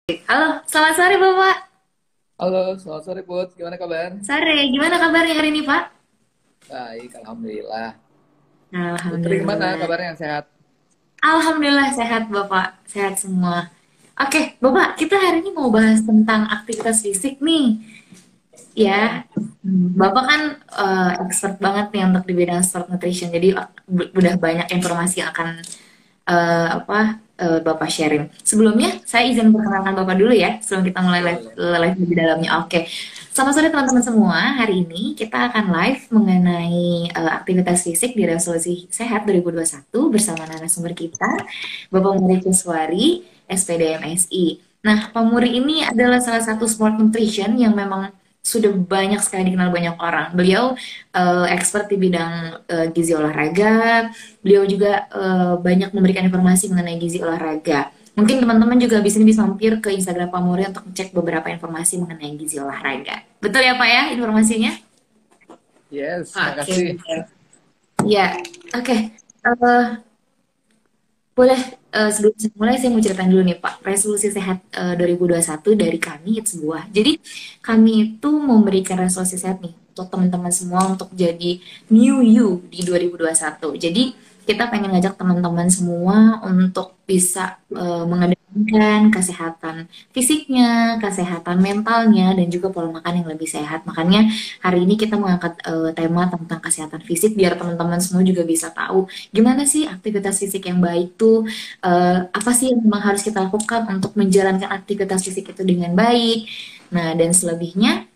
Halo, selamat sore Bapak. Halo, selamat sore Put. Gimana kabar? Sore, gimana kabarnya hari ini Pak? Baik, Alhamdulillah. Putri gimana Alhamdulillah. kabarnya yang sehat? Alhamdulillah sehat Bapak, sehat semua. Oke, Bapak, kita hari ini mau bahas tentang aktivitas fisik nih. Ya. Ya, Bapak kan expert banget nih untuk di bidang sport nutrition. Jadi udah banyak informasi yang akan Bapak sharing. Sebelumnya, saya izin perkenalkan Bapak dulu ya, sebelum kita mulai Boleh. live lebih dalamnya. Oke, selamat sore teman-teman semua. Hari ini kita akan live mengenai aktivitas fisik di Resolusi Sehat 2021 bersama narasumber kita, Bapak Muri Kuswari, SPD MSI. Nah, Pak Muri ini adalah salah satu sport nutrition yang memang sudah banyak sekali dikenal banyak orang. Beliau expert di bidang gizi olahraga. Beliau juga banyak memberikan informasi mengenai gizi olahraga. Mungkin teman-teman juga bisa mampir ke Instagram Pak Muri untuk cek beberapa informasi mengenai gizi olahraga. Betul ya Pak ya informasinya? Yes, Oke. makasih. Ya, oke. Eh, Boleh, sebelum saya mulai, saya mau ceritain dulu nih Pak. Resolusi Sehat 2021 dari kami, itu sebuah. Jadi, kami itu memberikan resolusi sehat nih, untuk teman-teman semua untuk jadi new you di 2021. Jadi, kita pengen ngajak teman-teman semua untuk bisa mengedepankan kesehatan fisiknya, kesehatan mentalnya, dan juga pola makan yang lebih sehat. Makanya, hari ini kita mengangkat tema tentang kesehatan fisik, biar teman-teman semua juga bisa tahu gimana sih aktivitas fisik yang baik tuh, apa sih yang memang harus kita lakukan untuk menjalankan aktivitas fisik itu dengan baik. Nah, dan selebihnya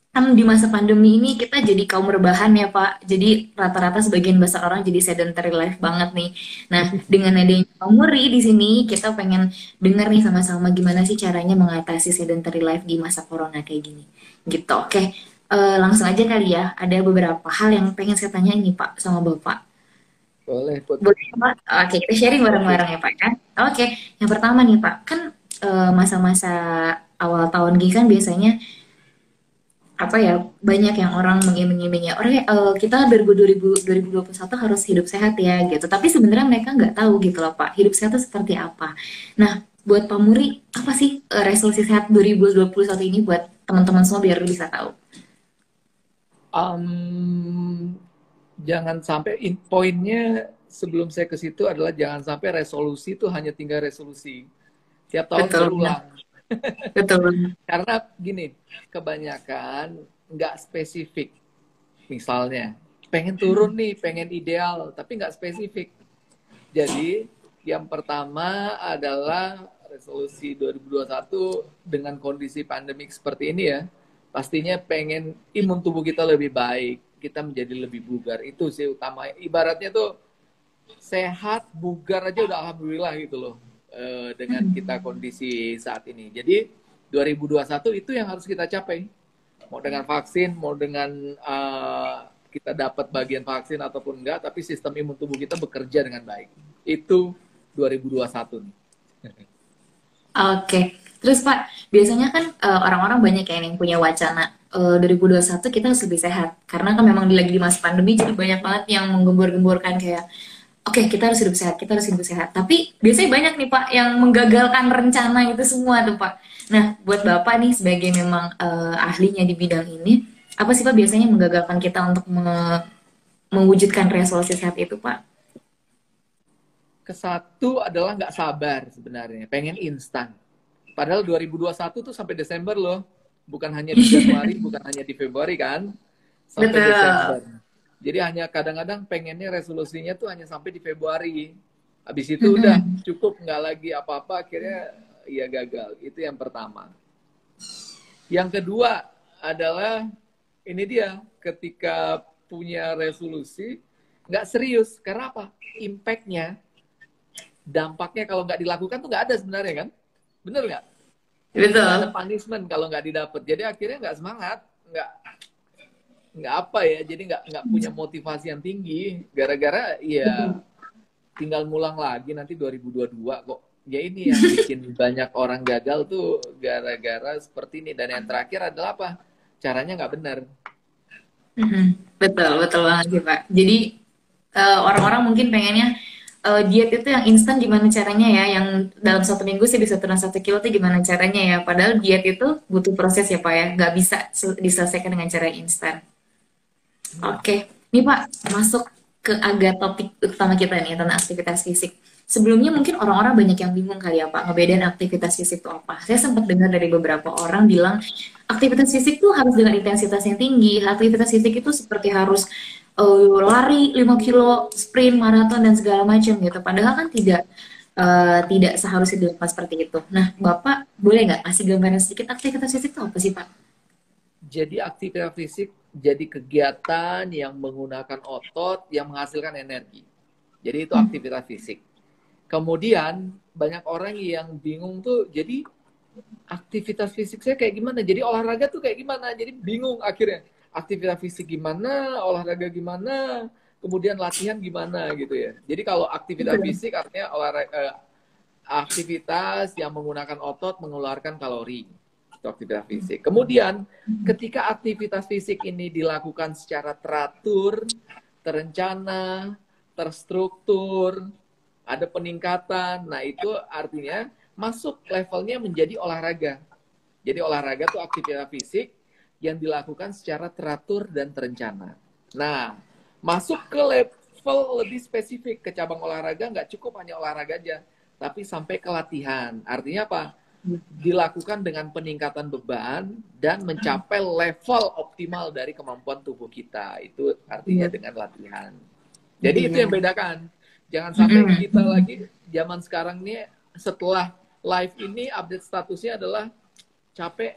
kan di masa pandemi ini kita jadi kaum rebahan ya Pak. Jadi rata-rata sebagian besar orang jadi sedentary life banget nih. Nah, dengan adanya Pak Muri di sini kita pengen dengar nih sama-sama gimana sih caranya mengatasi sedentary life di masa corona kayak gini. Gitu. Oke. Langsung aja kali ya. Ada beberapa hal yang pengen saya tanya ini Pak sama Bapak. Boleh Put. Boleh Pak? Oke, kita sharing Oke. bareng-bareng ya Pak kan? Oke, yang pertama nih Pak, kan masa-masa awal tahun gini kan biasanya apa ya, banyak yang orang mengiming-imingnya orang kita 2021 harus hidup sehat ya gitu, tapi sebenarnya mereka nggak tahu gitu loh Pak, hidup sehat itu seperti apa. Nah, buat Pak Muri, apa sih resolusi sehat 2021 ini buat teman-teman semua biar bisa tahu. Jangan sampai poinnya sebelum saya ke situ adalah jangan sampai resolusi itu hanya tinggal resolusi. Tiap tahun Betul benar. berulang. Betul benar. Karena gini, kebanyakan nggak spesifik. Misalnya, pengen turun nih, pengen ideal, tapi nggak spesifik. Jadi, yang pertama adalah resolusi 2021 dengan kondisi pandemik seperti ini ya, pastinya pengen imun tubuh kita lebih baik, kita menjadi lebih bugar. Itu sih utama. Ibaratnya tuh sehat, bugar aja udah alhamdulillah gitu loh, dengan kita kondisi saat ini. Jadi 2021 itu yang harus kita capai. Mau dengan vaksin, mau dengan kita dapat bagian vaksin ataupun enggak, tapi sistem imun tubuh kita bekerja dengan baik. Itu 2021 nih. Oke, terus Pak, biasanya kan orang-orang banyak yang punya wacana 2021 kita harus lebih sehat. Karena kan memang lagi di masa pandemi, jadi banyak banget yang menggembur-gemburkan kayak, oke kita harus hidup sehat, kita harus hidup sehat. Tapi biasanya banyak nih Pak yang menggagalkan rencana itu semua tuh Pak. Nah, buat Bapak nih sebagai memang ahlinya di bidang ini, apa sih Pak biasanya menggagalkan kita untuk mewujudkan resolusi sehat itu Pak? Kesatu adalah nggak sabar sebenarnya, pengen instan. Padahal 2021 tuh sampai Desember loh, bukan hanya di Januari, bukan hanya di Februari kan, sampai Betul. Desember. Jadi hanya kadang-kadang pengennya resolusinya tuh hanya sampai di Februari. Habis itu udah cukup, nggak lagi apa-apa, akhirnya ya gagal. Itu yang pertama. Yang kedua adalah ini dia, ketika punya resolusi nggak serius. Karena apa? Impactnya, dampaknya kalau nggak dilakukan tuh nggak ada sebenarnya kan? Bener nggak? Nggak ada Betul. punishment kalau nggak didapat. Jadi akhirnya nggak semangat, nggak apa ya. Jadi nggak punya motivasi yang tinggi. Gara-gara ya tinggal ngulang lagi nanti 2022 kok. Ya ini yang bikin banyak orang gagal tuh gara-gara seperti ini. Dan yang terakhir adalah apa? Caranya nggak benar. Mhm. Betul, betul banget sih Pak. Jadi orang-orang mungkin pengennya, diet itu yang instan gimana caranya ya, yang dalam 1 minggu sih bisa turun 1 kilo tuh gimana caranya ya. Padahal diet itu butuh proses ya Pak ya, nggak bisa diselesaikan dengan cara instan. Oke, nih Pak, masuk ke agak topik utama kita nih tentang aktivitas fisik. Sebelumnya mungkin orang-orang banyak yang bingung kali ya Pak, ngebedain aktivitas fisik itu apa. Saya sempat dengar dari beberapa orang bilang aktivitas fisik tuh harus dengan intensitas yang tinggi. Aktivitas fisik itu seperti harus lari 5 kilo, sprint, maraton dan segala macam gitu. Padahal kan tidak seharusnya dilakukan seperti itu. Nah, Bapak boleh nggak kasih gambaran sedikit aktivitas fisik itu apa sih Pak? Jadi aktivitas fisik jadi kegiatan yang menggunakan otot yang menghasilkan energi. Jadi itu Hmm, aktivitas fisik. Kemudian banyak orang yang bingung tuh, jadi aktivitas fisik saya kayak gimana? Jadi olahraga tuh kayak gimana? Jadi bingung akhirnya. Aktivitas fisik gimana? Olahraga gimana? Kemudian latihan gimana gitu ya. Jadi kalau aktivitas betul. fisik artinya olahraga, aktivitas yang menggunakan otot mengeluarkan kalori. Itu aktivitas fisik. Kemudian ketika aktivitas fisik ini dilakukan secara teratur, terencana, terstruktur, ada peningkatan. Nah, itu artinya masuk levelnya menjadi olahraga. Jadi olahraga itu aktivitas fisik yang dilakukan secara teratur dan terencana. Nah, masuk ke level lebih spesifik ke cabang olahraga, nggak cukup hanya olahraga aja, tapi sampai ke latihan. Artinya apa? Dilakukan dengan peningkatan beban dan mencapai level optimal dari kemampuan tubuh kita. Itu artinya Iya, dengan latihan. Jadi itu yang iya. bedakan. Jangan sampai Mm-mm. kita lagi zaman sekarang nih setelah live ini update statusnya adalah capek,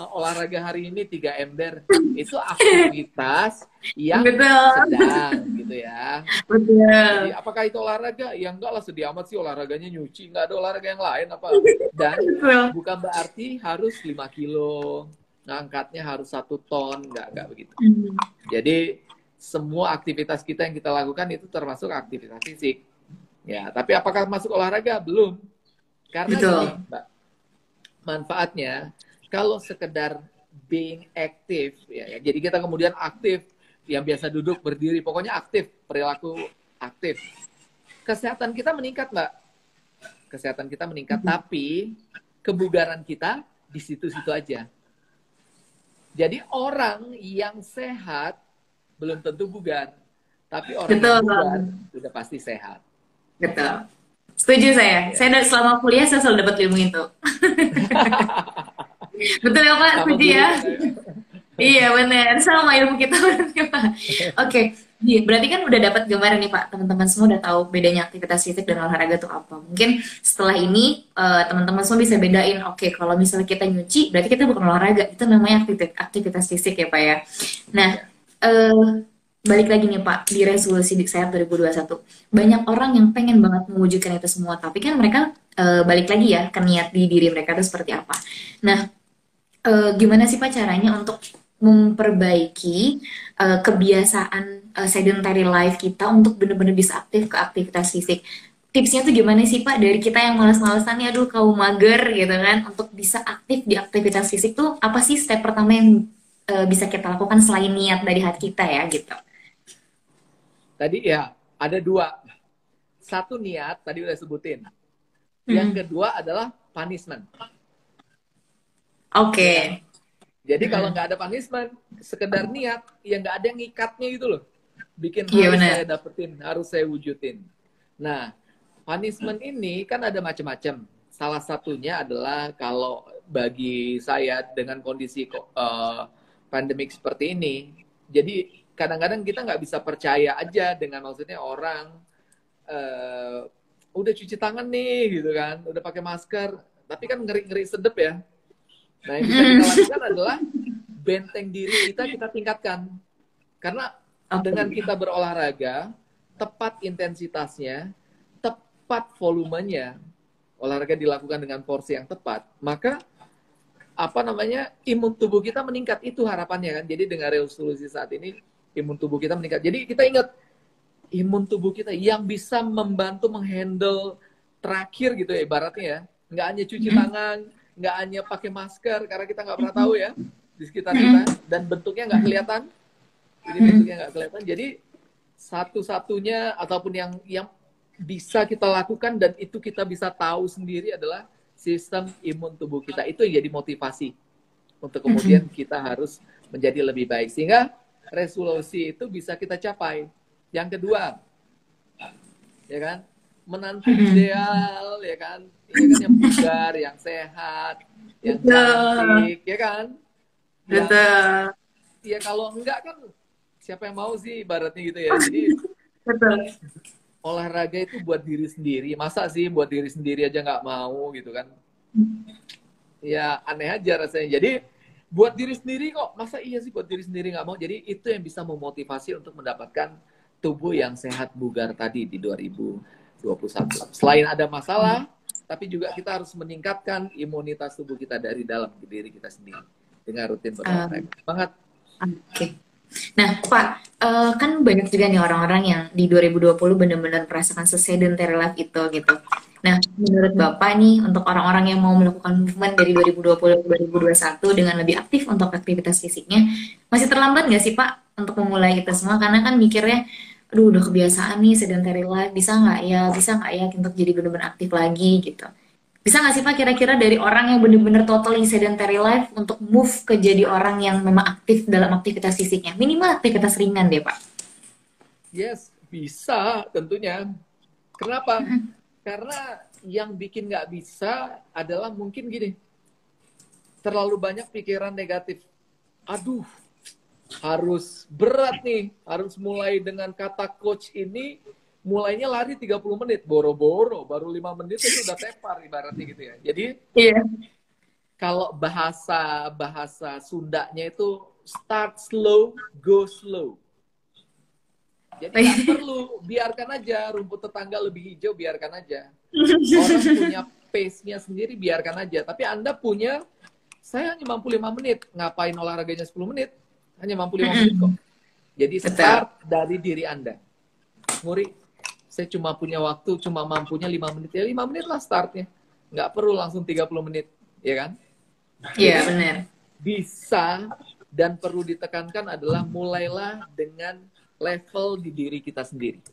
olahraga hari ini 3 ember. Itu aktivitas yang Betul, sedang gitu ya. Jadi betul, apakah itu olahraga? Ya enggak lah, sedih amat sih olahraganya nyuci. Enggak ada olahraga yang lain apa. Dan betul. bukan berarti harus 5 kilo. Ngangkatnya harus 1 ton. Enggak begitu. Hmm, Jadi semua aktivitas kita yang kita lakukan itu termasuk aktivitas fisik. Ya, tapi apakah masuk olahraga? Belum. Karena gini, betul. Mbak, manfaatnya kalau sekedar being active ya, jadi kita kemudian aktif yang biasa duduk berdiri, pokoknya aktif, perilaku aktif. Kesehatan kita meningkat, Mbak. Kesehatan kita meningkat, tapi kebugaran kita di situ-situ aja. Jadi orang yang sehat belum tentu bugar, tapi orang yang Betul, bugar sudah pasti sehat. betul. Setuju saya. Ya. Saya dari selama kuliah saya selalu dapat ilmu itu. Betul ya Pak, Sama setuju ya? gurunya saya. Iya benar, sama ilmu kita berarti Pak. Oke, iya, berarti kan udah dapat gambaran nih Pak, teman-teman semua udah tahu bedanya aktivitas fisik dan olahraga itu apa. Mungkin setelah ini teman-teman semua bisa bedain, oke kalau misalnya kita nyuci, berarti kita bukan olahraga, itu namanya aktivitas fisik ya Pak ya. Nah, Ya. eh, balik lagi nih Pak, di resolusi Dik Sehat 2021. Banyak orang yang pengen banget mewujudkan itu semua, tapi kan mereka balik lagi ya ke niat di diri mereka itu seperti apa. Nah, gimana sih Pak caranya untuk memperbaiki kebiasaan sedentary life kita untuk benar-benar bisa aktif ke aktivitas fisik? Tipsnya tuh gimana sih Pak dari kita yang malas-malasan ya aduh kaum mager gitu kan untuk bisa aktif di aktivitas fisik tuh apa sih step pertama yang bisa kita lakukan selain niat dari hati kita ya gitu. Tadi ya ada dua. Satu niat, tadi udah sebutin. Yang Hmm. kedua adalah punishment. Oke. Ya kan? Jadi kalau Hmm. nggak ada punishment, sekedar niat, ya nggak ada yang ngikatnya gitu loh. Bikin Iya harus benar. saya dapetin, harus saya wujudin. Nah, punishment ini kan ada macam-macam. Salah satunya adalah kalau bagi saya dengan kondisi pandemik seperti ini, jadi kadang-kadang kita nggak bisa percaya aja dengan maksudnya orang eh, udah cuci tangan nih gitu kan, udah pakai masker, tapi kan ngeri-ngeri sedep ya. Nah, yang bisa kita Hmm. lakukan adalah benteng diri kita tingkatkan. Karena dengan Oke. kita berolahraga, tepat intensitasnya, tepat volumenya, olahraga dilakukan dengan porsi yang tepat, maka apa namanya imun tubuh kita meningkat. Itu harapannya kan. Jadi dengan resolusi saat ini imun tubuh kita meningkat. Jadi kita ingat imun tubuh kita yang bisa membantu menghandle terakhir gitu ya ibaratnya ya. Nggak hanya cuci Hmm. tangan, nggak hanya pakai masker karena kita nggak pernah tahu Hmm. ya di sekitar kita Hmm. dan bentuknya nggak kelihatan. Jadi Hmm. bentuknya nggak kelihatan. Jadi satu-satunya ataupun yang bisa kita lakukan dan itu kita bisa tahu sendiri adalah sistem imun tubuh kita. Itu yang jadi motivasi untuk kemudian kita harus menjadi lebih baik. Sehingga resolusi itu bisa kita capai. Yang kedua, ya kan, menanti ideal, ya kan, yang bugar, yang sehat, yang cantik, ya kan. Betul. Ya kalau enggak kan siapa yang mau sih ibaratnya gitu ya. Jadi Betul. olahraga itu buat diri sendiri. Masa sih buat diri sendiri aja nggak mau gitu kan? Ya aneh aja rasanya. Jadi buat diri sendiri kok. Masa iya sih buat diri sendiri nggak mau? Jadi itu yang bisa memotivasi untuk mendapatkan tubuh yang sehat bugar tadi di 2021. Selain ada masalah, tapi juga kita harus meningkatkan imunitas tubuh kita dari dalam diri kita sendiri dengan rutin berolahraga. Semangat. Oke. Nah, Pak, kan banyak juga nih orang-orang yang di 2020 benar-benar merasakan sedentary life itu gitu. Nah, menurut Bapak nih, untuk orang-orang yang mau melakukan movement dari 2020 ke 2021 dengan lebih aktif untuk aktivitas fisiknya, masih terlambat nggak sih Pak untuk memulai itu semua? Karena kan mikirnya, aduh udah kebiasaan nih sedentary life, bisa nggak ya untuk jadi benar-benar aktif lagi gitu. Bisa nggak sih Pak kira-kira dari orang yang benar-benar totally sedentary life untuk move ke jadi orang yang memang aktif dalam aktivitas fisiknya? Minimal aktivitas ringan deh Pak. Yes, bisa tentunya. Kenapa? Karena yang bikin nggak bisa adalah mungkin gini, terlalu banyak pikiran negatif. Aduh, harus berat nih, harus mulai dengan kata coach ini, mulainya lari 30 menit, boro-boro, baru 5 menit itu udah tepar ibaratnya gitu ya. Jadi, Iya. kalau bahasa Sundanya itu start slow, go slow. Jadi nggak perlu, biarkan aja rumput tetangga lebih hijau, biarkan aja. Orang punya pace-nya sendiri, biarkan aja. Tapi Anda punya, saya hanya mampu 5 menit, ngapain olahraganya 10 menit? Hanya mampu 5 menit kok. Jadi start dari diri Anda. Muri, saya cuma punya waktu, cuma mampunya 5 menit. Ya 5 menit lah startnya. Nggak perlu langsung 30 menit, ya kan? Iya, benar. Bisa dan perlu ditekankan adalah mulailah dengan level di diri kita sendiri.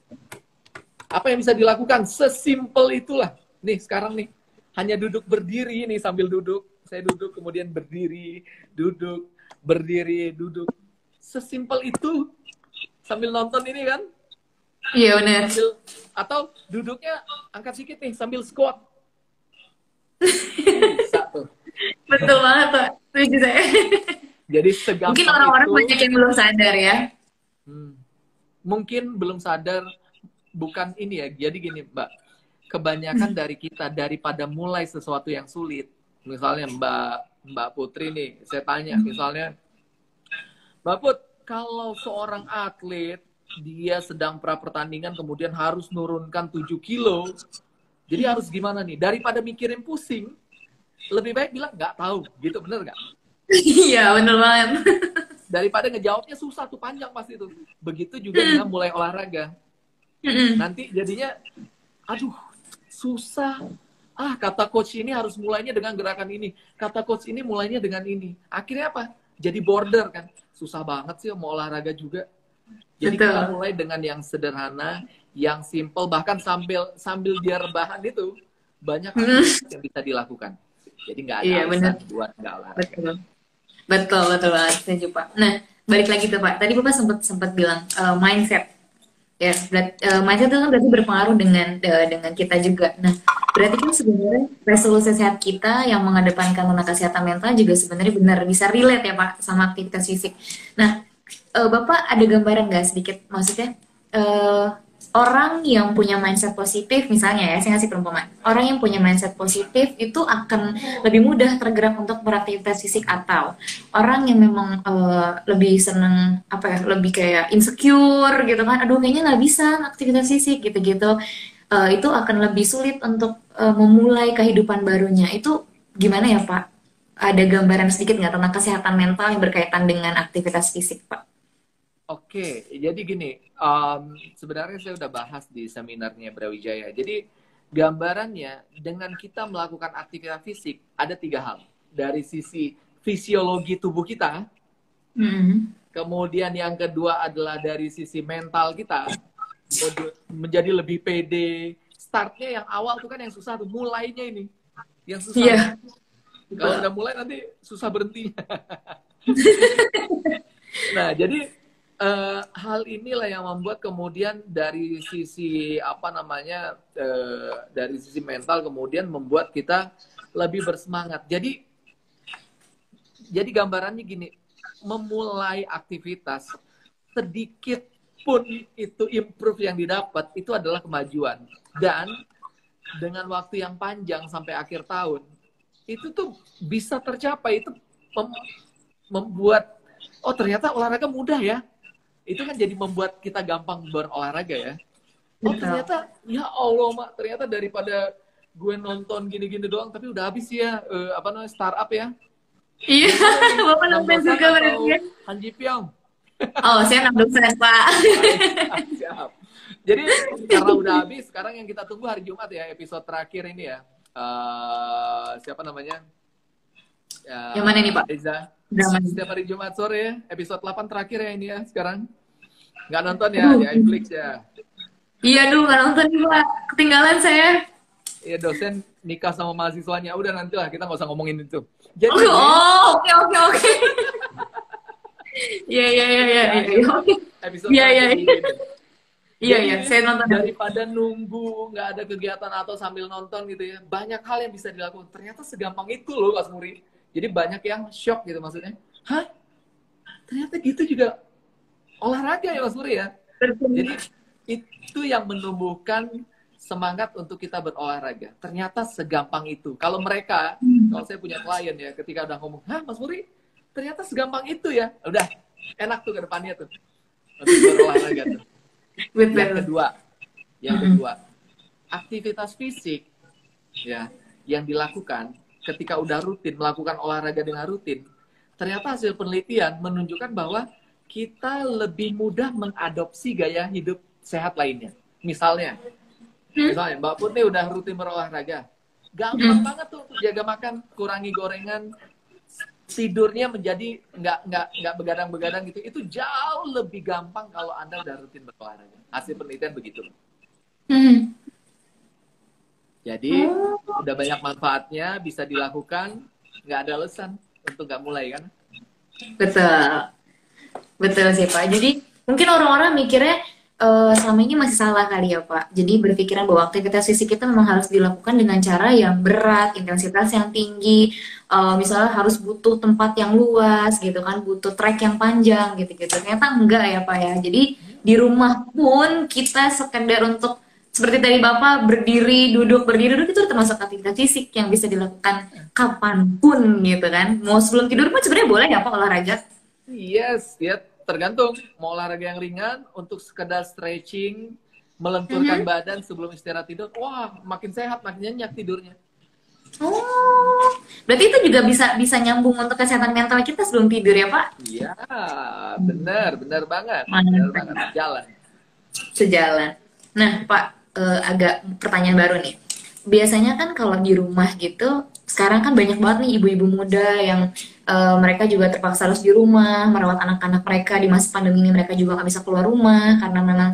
Apa yang bisa dilakukan? Sesimpel itulah. Nih, sekarang nih. Hanya duduk berdiri nih sambil duduk. Saya duduk, kemudian berdiri, duduk, berdiri, duduk. Sesimpel itu. Sambil nonton ini kan. Iya, benar. Atau duduknya angkat sedikit nih sambil squat. Bisa tuh. Betul banget Pak. Setuju saya. Jadi segampang Mungkin orang-orang itu. banyak yang belum sadar ya. Mungkin belum sadar, bukan ini ya. Jadi gini Mbak, kebanyakan dari kita daripada mulai sesuatu yang sulit, misalnya Mbak Putri nih, saya tanya misalnya, Mbak Put, kalau seorang atlet dia sedang pra pertandingan kemudian harus nurunkan 7 kilo, jadi harus gimana nih? Daripada mikirin pusing, lebih baik bilang nggak tahu, gitu, bener nggak? Iya, bener banget. Daripada ngejawabnya susah tuh, panjang pasti itu. Begitu juga dengan mulai olahraga. Nanti jadinya, aduh, susah. Kata coach ini harus mulainya dengan gerakan ini. Kata coach ini mulainya dengan ini. Akhirnya apa? Jadi border kan. Susah banget sih mau olahraga juga. Jadi kita mulai dengan yang sederhana, yang simple, bahkan sambil dia rebahan itu, banyak yang bisa dilakukan. Jadi nggak ada alasan buat nggak olahraga. Betul banget, setuju Pak. Nah, balik lagi tuh Pak. Tadi Bapak sempat bilang mindset. Ya, mindset itu kan berarti berpengaruh dengan kita juga. Nah, berarti kan sebenarnya resolusi sehat kita yang mengedepankan tentang kesehatan mental juga sebenarnya benar bisa relate ya Pak sama aktivitas fisik. Nah, Bapak ada gambaran nggak sedikit, maksudnya orang yang punya mindset positif, misalnya ya, saya ngasih perumpamaan, orang yang punya mindset positif itu akan lebih mudah tergerak untuk beraktivitas fisik, atau orang yang memang lebih seneng apa ya, lebih kayak insecure gitu kan, aduh kayaknya nggak bisa aktivitas fisik gitu-gitu, itu akan lebih sulit untuk memulai kehidupan barunya. Itu gimana ya Pak? Ada gambaran sedikit nggak tentang kesehatan mental yang berkaitan dengan aktivitas fisik Pak? Oke, jadi gini, sebenarnya saya udah bahas di seminarnya Brawijaya. Jadi gambarannya dengan kita melakukan aktivitas fisik ada 3 hal. Dari sisi fisiologi tubuh kita, Kemudian yang kedua adalah dari sisi mental kita menjadi lebih pede. Startnya yang awal tuh kan yang susah tuh, mulainya ini yang susah. Iya. Kalau udah mulai nanti susah berhentinya. Nah, jadi hal inilah yang membuat kemudian dari sisi apa namanya, dari sisi mental kemudian membuat kita lebih bersemangat. Jadi gambarannya gini, memulai aktivitas sedikit pun itu improve yang didapat itu adalah kemajuan. Dan dengan waktu yang panjang sampai akhir tahun itu tuh bisa tercapai. Itu membuat oh ternyata olahraga mudah ya. Itu kan jadi membuat kita gampang berolahraga ya. Oh ternyata ya Allah Mak, ternyata daripada gue nonton gini-gini doang tapi udah habis ya apa namanya startup ya. Iya, Bapak nonton juga berarti ya? Han Ji Pyong. Oh, saya nonton saya, Pak. Siap. Jadi karena udah habis, sekarang yang kita tunggu hari Jumat ya, episode terakhir ini ya. Siapa namanya? Yang mana nih, Pak? Reza. Drama. Setiap hari Jumat sore, episode 8 terakhir ya ini ya sekarang. Nggak nonton ya, di iFlix ya. Iya, nggak nonton nih, Pak. Ketinggalan saya. Iya, dosen nikah sama mahasiswanya. Udah nantilah, kita nggak usah ngomongin itu. Jadi, oke. Iya. Episode Iya. ini. Iya, saya nonton. Daripada nunggu, nggak ada kegiatan atau sambil nonton gitu ya, banyak hal yang bisa dilakukan. Ternyata segampang itu loh, Mas Muri. Jadi banyak yang shock gitu maksudnya. Hah? Ternyata gitu juga olahraga ya Mas Muri ya? Jadi itu yang menumbuhkan semangat untuk kita berolahraga. Ternyata segampang itu. Kalau mereka, kalau saya punya klien ya, ketika udah ngomong, hah Mas Muri, ternyata segampang itu ya. Udah, enak tuh ke depannya tuh. Untuk berolahraga tuh. Yang kedua, aktivitas fisik ya yang dilakukan ketika udah rutin melakukan olahraga dengan rutin, ternyata hasil penelitian menunjukkan bahwa kita lebih mudah mengadopsi gaya hidup sehat lainnya. Misalnya Mbak Putri udah rutin berolahraga, gampang banget tuh untuk jaga makan, kurangi gorengan, tidurnya menjadi nggak begadang-begadang gitu. Itu jauh lebih gampang kalau Anda udah rutin berolahraga. Hasil penelitian begitu. Jadi udah banyak manfaatnya, bisa dilakukan, nggak ada alasan untuk nggak mulai kan? Betul sih Pak. Jadi mungkin orang-orang mikirnya selama ini masih salah kali ya Pak. Jadi berpikiran bahwa aktivitas fisik kita memang harus dilakukan dengan cara yang berat, intensitas yang tinggi, misalnya harus butuh tempat yang luas gitu kan, butuh trek yang panjang gitu-gitu. Ternyata enggak ya Pak ya. Jadi di rumah pun kita sekedar untuk seperti tadi Bapak berdiri, duduk itu termasuk aktivitas fisik yang bisa dilakukan kapanpun gitu kan. Mau sebelum tidur pun sebenarnya boleh ya Pak olahraga? Yes, ya tergantung. Mau olahraga yang ringan untuk sekedar stretching, melenturkan badan sebelum istirahat tidur, wah makin sehat, makin nyenyak tidurnya. Oh, berarti itu juga bisa nyambung untuk kesehatan mental kita sebelum tidur ya Pak? Iya, benar banget. Sejalan. Nah Pak, agak pertanyaan baru nih. Biasanya kan kalau di rumah gitu, sekarang kan banyak banget nih ibu-ibu muda yang mereka juga terpaksa harus di rumah merawat anak-anak mereka di masa pandemi ini. Mereka juga nggak bisa keluar rumah karena memang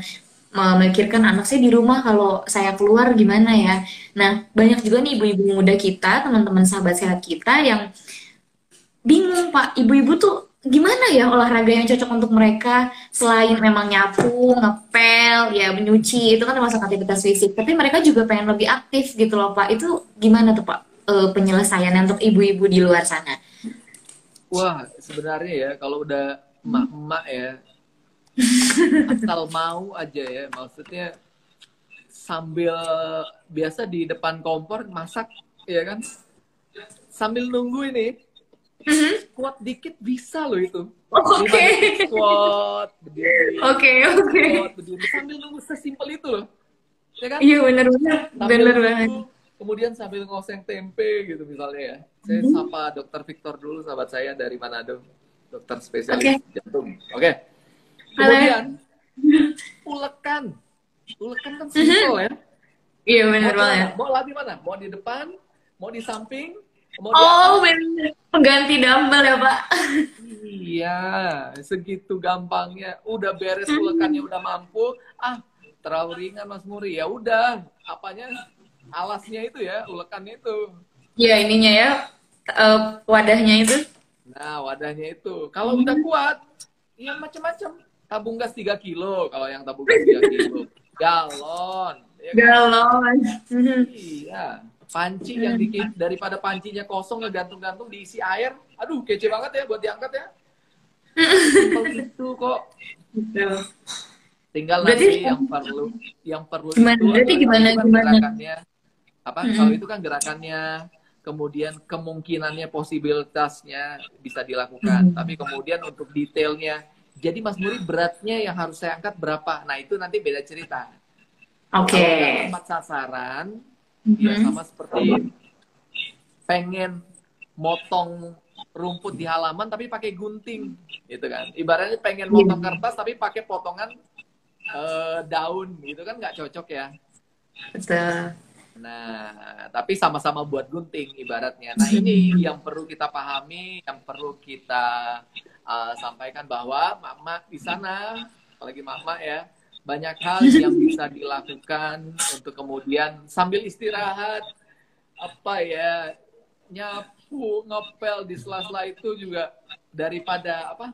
memikirkan anak saya di rumah, kalau saya keluar gimana ya. Nah banyak juga nih ibu-ibu muda kita, teman-teman sahabat sehat kita yang bingung Pak, ibu-ibu tuh gimana ya olahraga yang cocok untuk mereka selain memang nyapu, ngepel, ya menyuci, itu kan termasuk aktivitas fisik. Tapi mereka juga pengen lebih aktif gitu loh Pak. Itu gimana tuh Pak penyelesaiannya untuk ibu-ibu di luar sana? Wah, sebenarnya ya kalau udah emak-emak ya, asal mau aja ya, maksudnya sambil biasa di depan kompor masak, ya kan? Sambil nunggu ini, squat dikit bisa loh itu. Oke. Squat, berdiri. Oke. Squat, berdiri. Sambil nunggu, sesimpel itu loh. Ya kan? Iya benar banget. Kemudian sambil ngoseng tempe gitu misalnya ya. Saya sapa Dokter Victor dulu, sahabat saya dari Manado. Dokter spesialis jantung. Oke. Kemudian, ulekan. Ulekan kan simpel ya. Iya benar banget. Mau latih mana? Mau di depan, mau di samping, mau di atas. Bener. Pengganti dumbbell ya Pak. Iya, segitu gampangnya. Udah beres ulekannya udah mampu. Ah, terlalu ringan Mas Muri. Ya udah, apanya alasnya itu ya, ulekannya itu. Ya ininya ya, wadahnya itu. Nah, wadahnya itu. Kalau udah kuat, ya macam-macam. Tabung gas 3 kilo, kalau yang tabung gas 3 kilo. Galon, ya kan? Galon. Iya. Panci yang daripada pancinya kosong ngegantung-gantung diisi air. Aduh, kece banget ya buat diangkat ya. Simpel itu kok. Gitu. Tinggal Berarti nanti yang perlu gimana? itu Berarti adalah kalau gimana itu kan gimana? gerakannya apa? Kalau itu kan gerakannya, kemudian kemungkinannya, posibilitasnya bisa dilakukan. Tapi kemudian untuk detailnya, jadi Mas Muri beratnya yang harus saya angkat berapa? Nah itu nanti beda cerita. Oke. Kalau nggak tepat sasaran, ya sama seperti pengen motong rumput di halaman tapi pakai gunting, gitu kan? Ibaratnya pengen motong kertas tapi pakai potongan daun, gitu kan nggak cocok ya. Betul. Nah, tapi sama-sama buat gunting ibaratnya. Nah, ini yang perlu kita pahami, yang perlu kita sampaikan bahwa mama di sana, apalagi mama ya, banyak hal yang bisa dilakukan untuk kemudian sambil istirahat, apa ya, nyapu, ngepel di sela-sela itu juga daripada apa?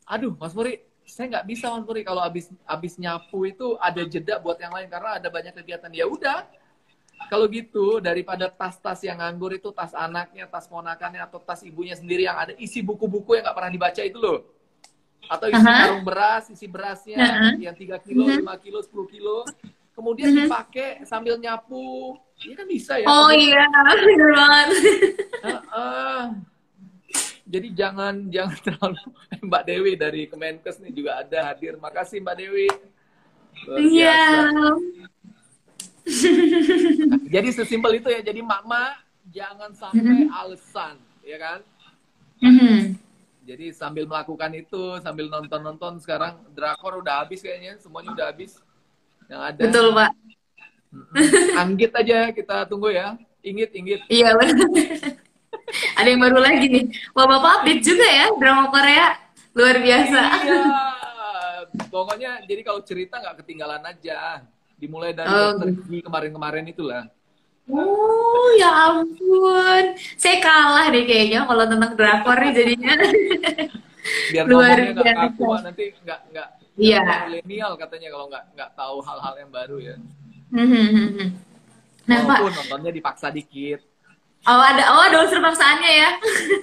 Aduh, Mas Muri, saya nggak bisa Mas Puri kalau abis nyapu itu ada jeda buat yang lain karena ada banyak kegiatan. Ya udah, kalau gitu daripada tas-tas yang nganggur itu tas anaknya, tas ponakannya atau tas ibunya sendiri yang ada isi buku-buku yang nggak pernah dibaca itu loh. Atau isi karung beras, isi berasnya yang 3 kilo, 5 kilo, 10 kilo. Kemudian dipakai sambil nyapu. Ini kan bisa ya. Oh iya, bener banget. Jadi jangan terlalu. Mbak Dewi dari Kemenkes nih juga ada hadir. Makasih Mbak Dewi. Luar biasa. Jadi sesimpel itu ya. Jadi mama jangan sampai alasan, ya kan? Jadi sambil melakukan itu, sambil nonton-nonton sekarang drakor udah habis kayaknya, semuanya udah habis. Yang ada. Betul Pak. Anggit aja kita tunggu ya. Inggit. Iya benar. Ada yang baru lagi nih. Wah, Bapak update juga ya drama Korea. Luar biasa. Iya. Pokoknya jadi kalau cerita nggak ketinggalan aja. Dimulai dari Dokter Gigi kemarin-kemarin itulah. Oh, ya ampun. Saya kalah deh kayaknya kalau tentang drakor nih jadinya. Biar Luar ngomongnya nggak biasa. kaku, nanti nggak Iya. milenial katanya kalau nggak tahu hal-hal yang baru ya. Nah, Pak. Walaupun nontonnya dipaksa dikit. Ada unsur paksaannya ya.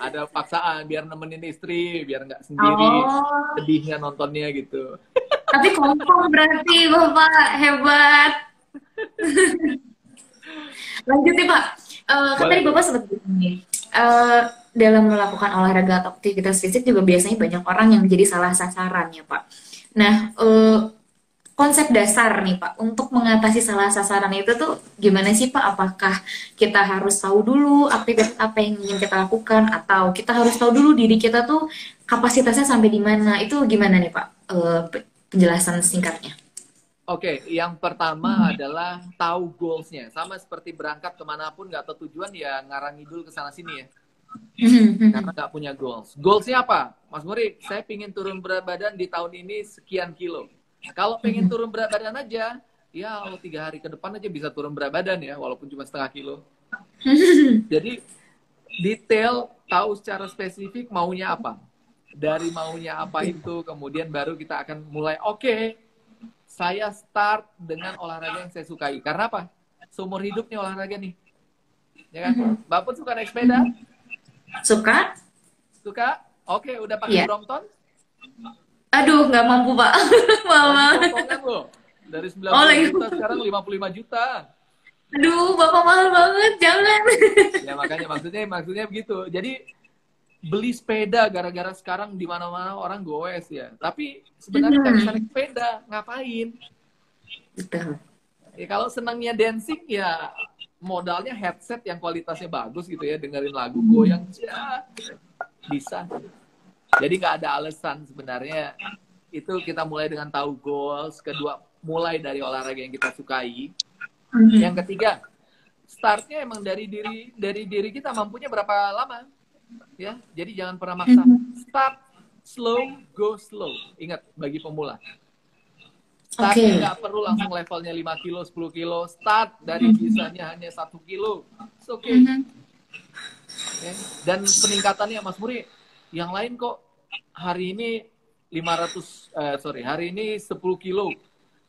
Ada paksaan biar nemenin istri, biar nggak sendiri. Sedihnya nontonnya gitu. Tapi kompong berarti Bapak hebat. Lanjut nih Pak. Kan tadi Bapak sempat bilang nih, dalam melakukan olahraga atau aktivitas fisik juga biasanya banyak orang yang menjadi salah sasaran ya Pak. Nah, konsep dasar nih Pak, untuk mengatasi salah sasaran itu tuh gimana sih Pak? Apakah kita harus tahu dulu aktivitas apa yang ingin kita lakukan, atau kita harus tahu dulu diri kita tuh kapasitasnya sampai di mana? Itu gimana nih Pak? Penjelasan singkatnya. Oke, yang pertama adalah tahu goals-nya. Sama seperti berangkat kemanapun nggak tahu tujuan ya ngarang ngidul ke sana sini ya. Karena nggak punya goals. Goals-nya apa? Mas Muri, saya pingin turun berat badan di tahun ini sekian kilo. Kalau pengen turun berat badan aja, ya 3 hari ke depan aja bisa turun berat badan ya, walaupun cuma setengah kilo. Jadi detail, tahu secara spesifik maunya apa. Dari maunya apa itu, kemudian baru kita akan mulai, oke, saya start dengan olahraga yang saya sukai. Karena apa? Seumur hidupnya olahraga nih. Ya kan? Bapak suka naik sepeda? Suka? Suka? Oke, udah pakai Brompton? Aduh, nggak mampu Pak. Mama. Potongan loh. Dari 90 juta sekarang 55 juta. Aduh, Bapak mahal banget, jangan. Ya makanya maksudnya begitu. Jadi beli sepeda gara-gara sekarang di mana-mana orang goes ya. Tapi sebenarnya nggak bisa naik sepeda, ngapain? Betul. Ya kalau senangnya dancing ya modalnya headset yang kualitasnya bagus gitu ya, dengerin lagu goyang ya bisa. Jadi nggak ada alasan sebenarnya. Itu kita mulai dengan tahu goals. Kedua, mulai dari olahraga yang kita sukai. Yang ketiga, startnya emang dari diri kita mampunya berapa lama. ya. Jadi jangan pernah maksa. Mhm. Start slow, go slow. Ingat, bagi pemula. Startnya Oke. nggak perlu langsung levelnya 5 kilo, 10 kilo. Start dari bisanya hanya 1 kilo. It's okay. Mhm. Okay. Dan peningkatannya Mas Muri, yang lain kok hari ini 500, hari ini 10 kilo.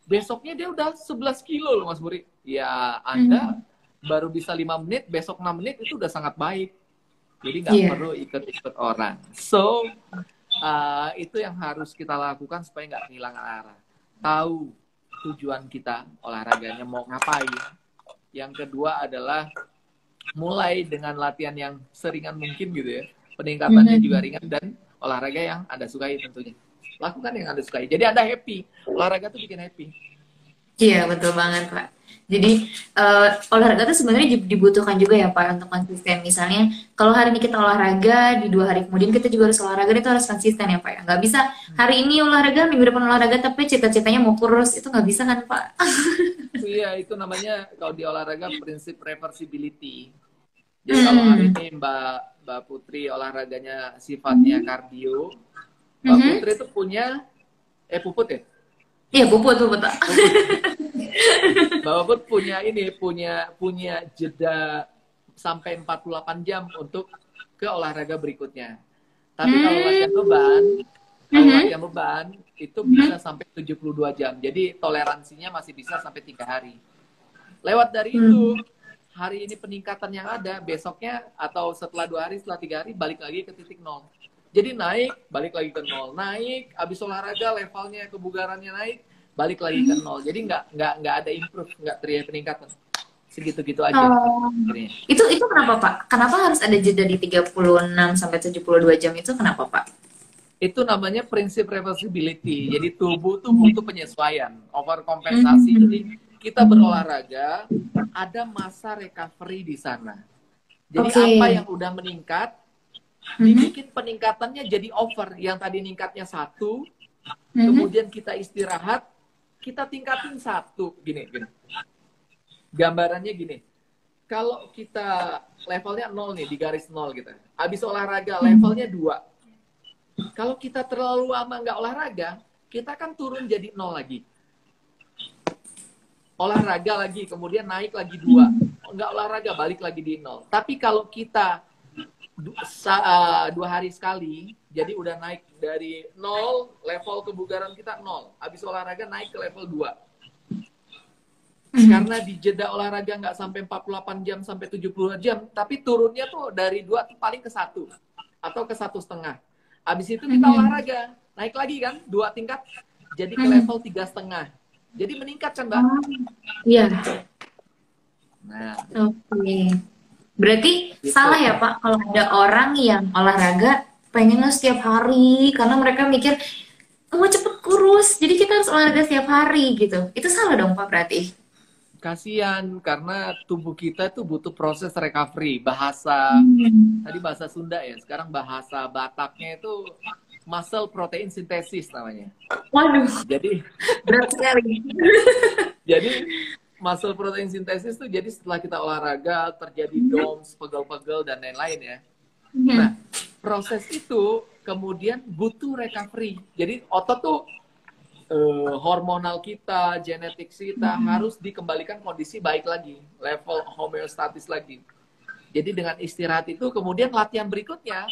Besoknya dia udah 11 kilo loh Mas Muri. Ya Anda Mhm. baru bisa 5 menit, besok 6 menit itu udah sangat baik. Jadi nggak Iya. perlu ikut-ikut orang. So, itu yang harus kita lakukan supaya nggak kehilangan arah. Tahu tujuan kita olahraganya mau ngapain. Yang kedua adalah mulai dengan latihan yang seringan mungkin gitu ya. Peningkatannya juga Mhm. ringan dan olahraga yang Anda sukai tentunya. Lakukan yang Anda sukai. Jadi Anda happy. Olahraga tuh bikin happy. Iya, betul banget, Pak. Jadi, olahraga itu sebenarnya dibutuhkan juga ya, Pak, untuk konsisten. Misalnya, kalau hari ini kita olahraga, di 2 hari kemudian kita juga harus olahraga, itu harus konsisten ya, Pak. Ya. Nggak bisa hari ini olahraga, minggu depan olahraga, tapi cita-citanya mau kurus, itu nggak bisa kan, Pak? Iya, itu namanya kalau di olahraga prinsip reversibility. Jadi kalau hari Hmm. ini Mbak Putri olahraganya sifatnya kardio, Mbak Mhm. Putri itu punya Puput ya? Iya, puput, puput, Pak. Puput. Mbak Puput punya ini, punya jeda sampai 48 jam untuk ke olahraga berikutnya. Tapi Hmm. kalau Mhm. latihan beban itu bisa Mhm. sampai 72 jam. Jadi toleransinya masih bisa sampai 3 hari. Lewat dari itu, Hmm. hari ini peningkatan yang ada, besoknya atau setelah 2 hari, setelah 3 hari, balik lagi ke titik nol. Jadi naik, balik lagi ke nol. Naik, habis olahraga levelnya kebugarannya naik, balik lagi ke nol. Jadi nggak ada improve, nggak terjadi peningkatan. Segitu-gitu aja. Oh. Akhirnya. Itu kenapa, Pak? Kenapa harus ada jeda di 36 sampai 72 jam itu kenapa, Pak? Itu namanya prinsip reversibility. Jadi tubuh tuh butuh penyesuaian, overkompensasi. Jadi Hmm. kita berolahraga, ada masa recovery di sana. Jadi Oke. apa yang udah meningkat, Mhm. dibikin peningkatannya jadi over. Yang tadi ningkatnya 1, Mhm. kemudian kita istirahat, kita tingkatin 1. Gini. Gambarannya gini. Kalau kita levelnya 0 nih, di garis 0 gitu. Habis olahraga levelnya 2. Kalau kita terlalu lama nggak olahraga, kita kan turun jadi 0 lagi. Olahraga lagi, kemudian naik lagi 2. Nggak olahraga, balik lagi di 0. Tapi kalau kita 2 hari sekali, jadi udah naik dari 0, level kebugaran kita 0. Habis olahraga naik ke level 2. Mhm. Karena di jeda olahraga nggak sampai 48 jam sampai 72 jam, tapi turunnya tuh dari 2 tuh paling ke 1 atau ke 1,5. Habis itu kita Mhm. olahraga, naik lagi kan 2 tingkat, jadi ke Mhm. level 3,5. Jadi meningkat kan, Mbak? Oh, iya. Nah, Oke. Berarti salah gitu. ya, Pak, kalau ada orang yang olahraga pengennya setiap hari karena mereka mikir mau cepet kurus, jadi kita harus olahraga setiap hari gitu. Itu salah dong, Pak, berarti. Kasihan karena tubuh kita tuh butuh proses recovery. Hmm. Tadi bahasa Sunda ya, sekarang bahasa Bataknya itu muscle protein synthesis namanya. Waduh, Jadi berat sekali. jadi muscle protein synthesis tuh jadi setelah kita olahraga terjadi DOMS, pegel-pegel dan lain-lain ya. Nah, Mhm. proses itu kemudian butuh recovery. Jadi otot tuh hormonal kita, genetik kita harus dikembalikan kondisi baik lagi, level homeostatis lagi. Jadi dengan istirahat itu kemudian latihan berikutnya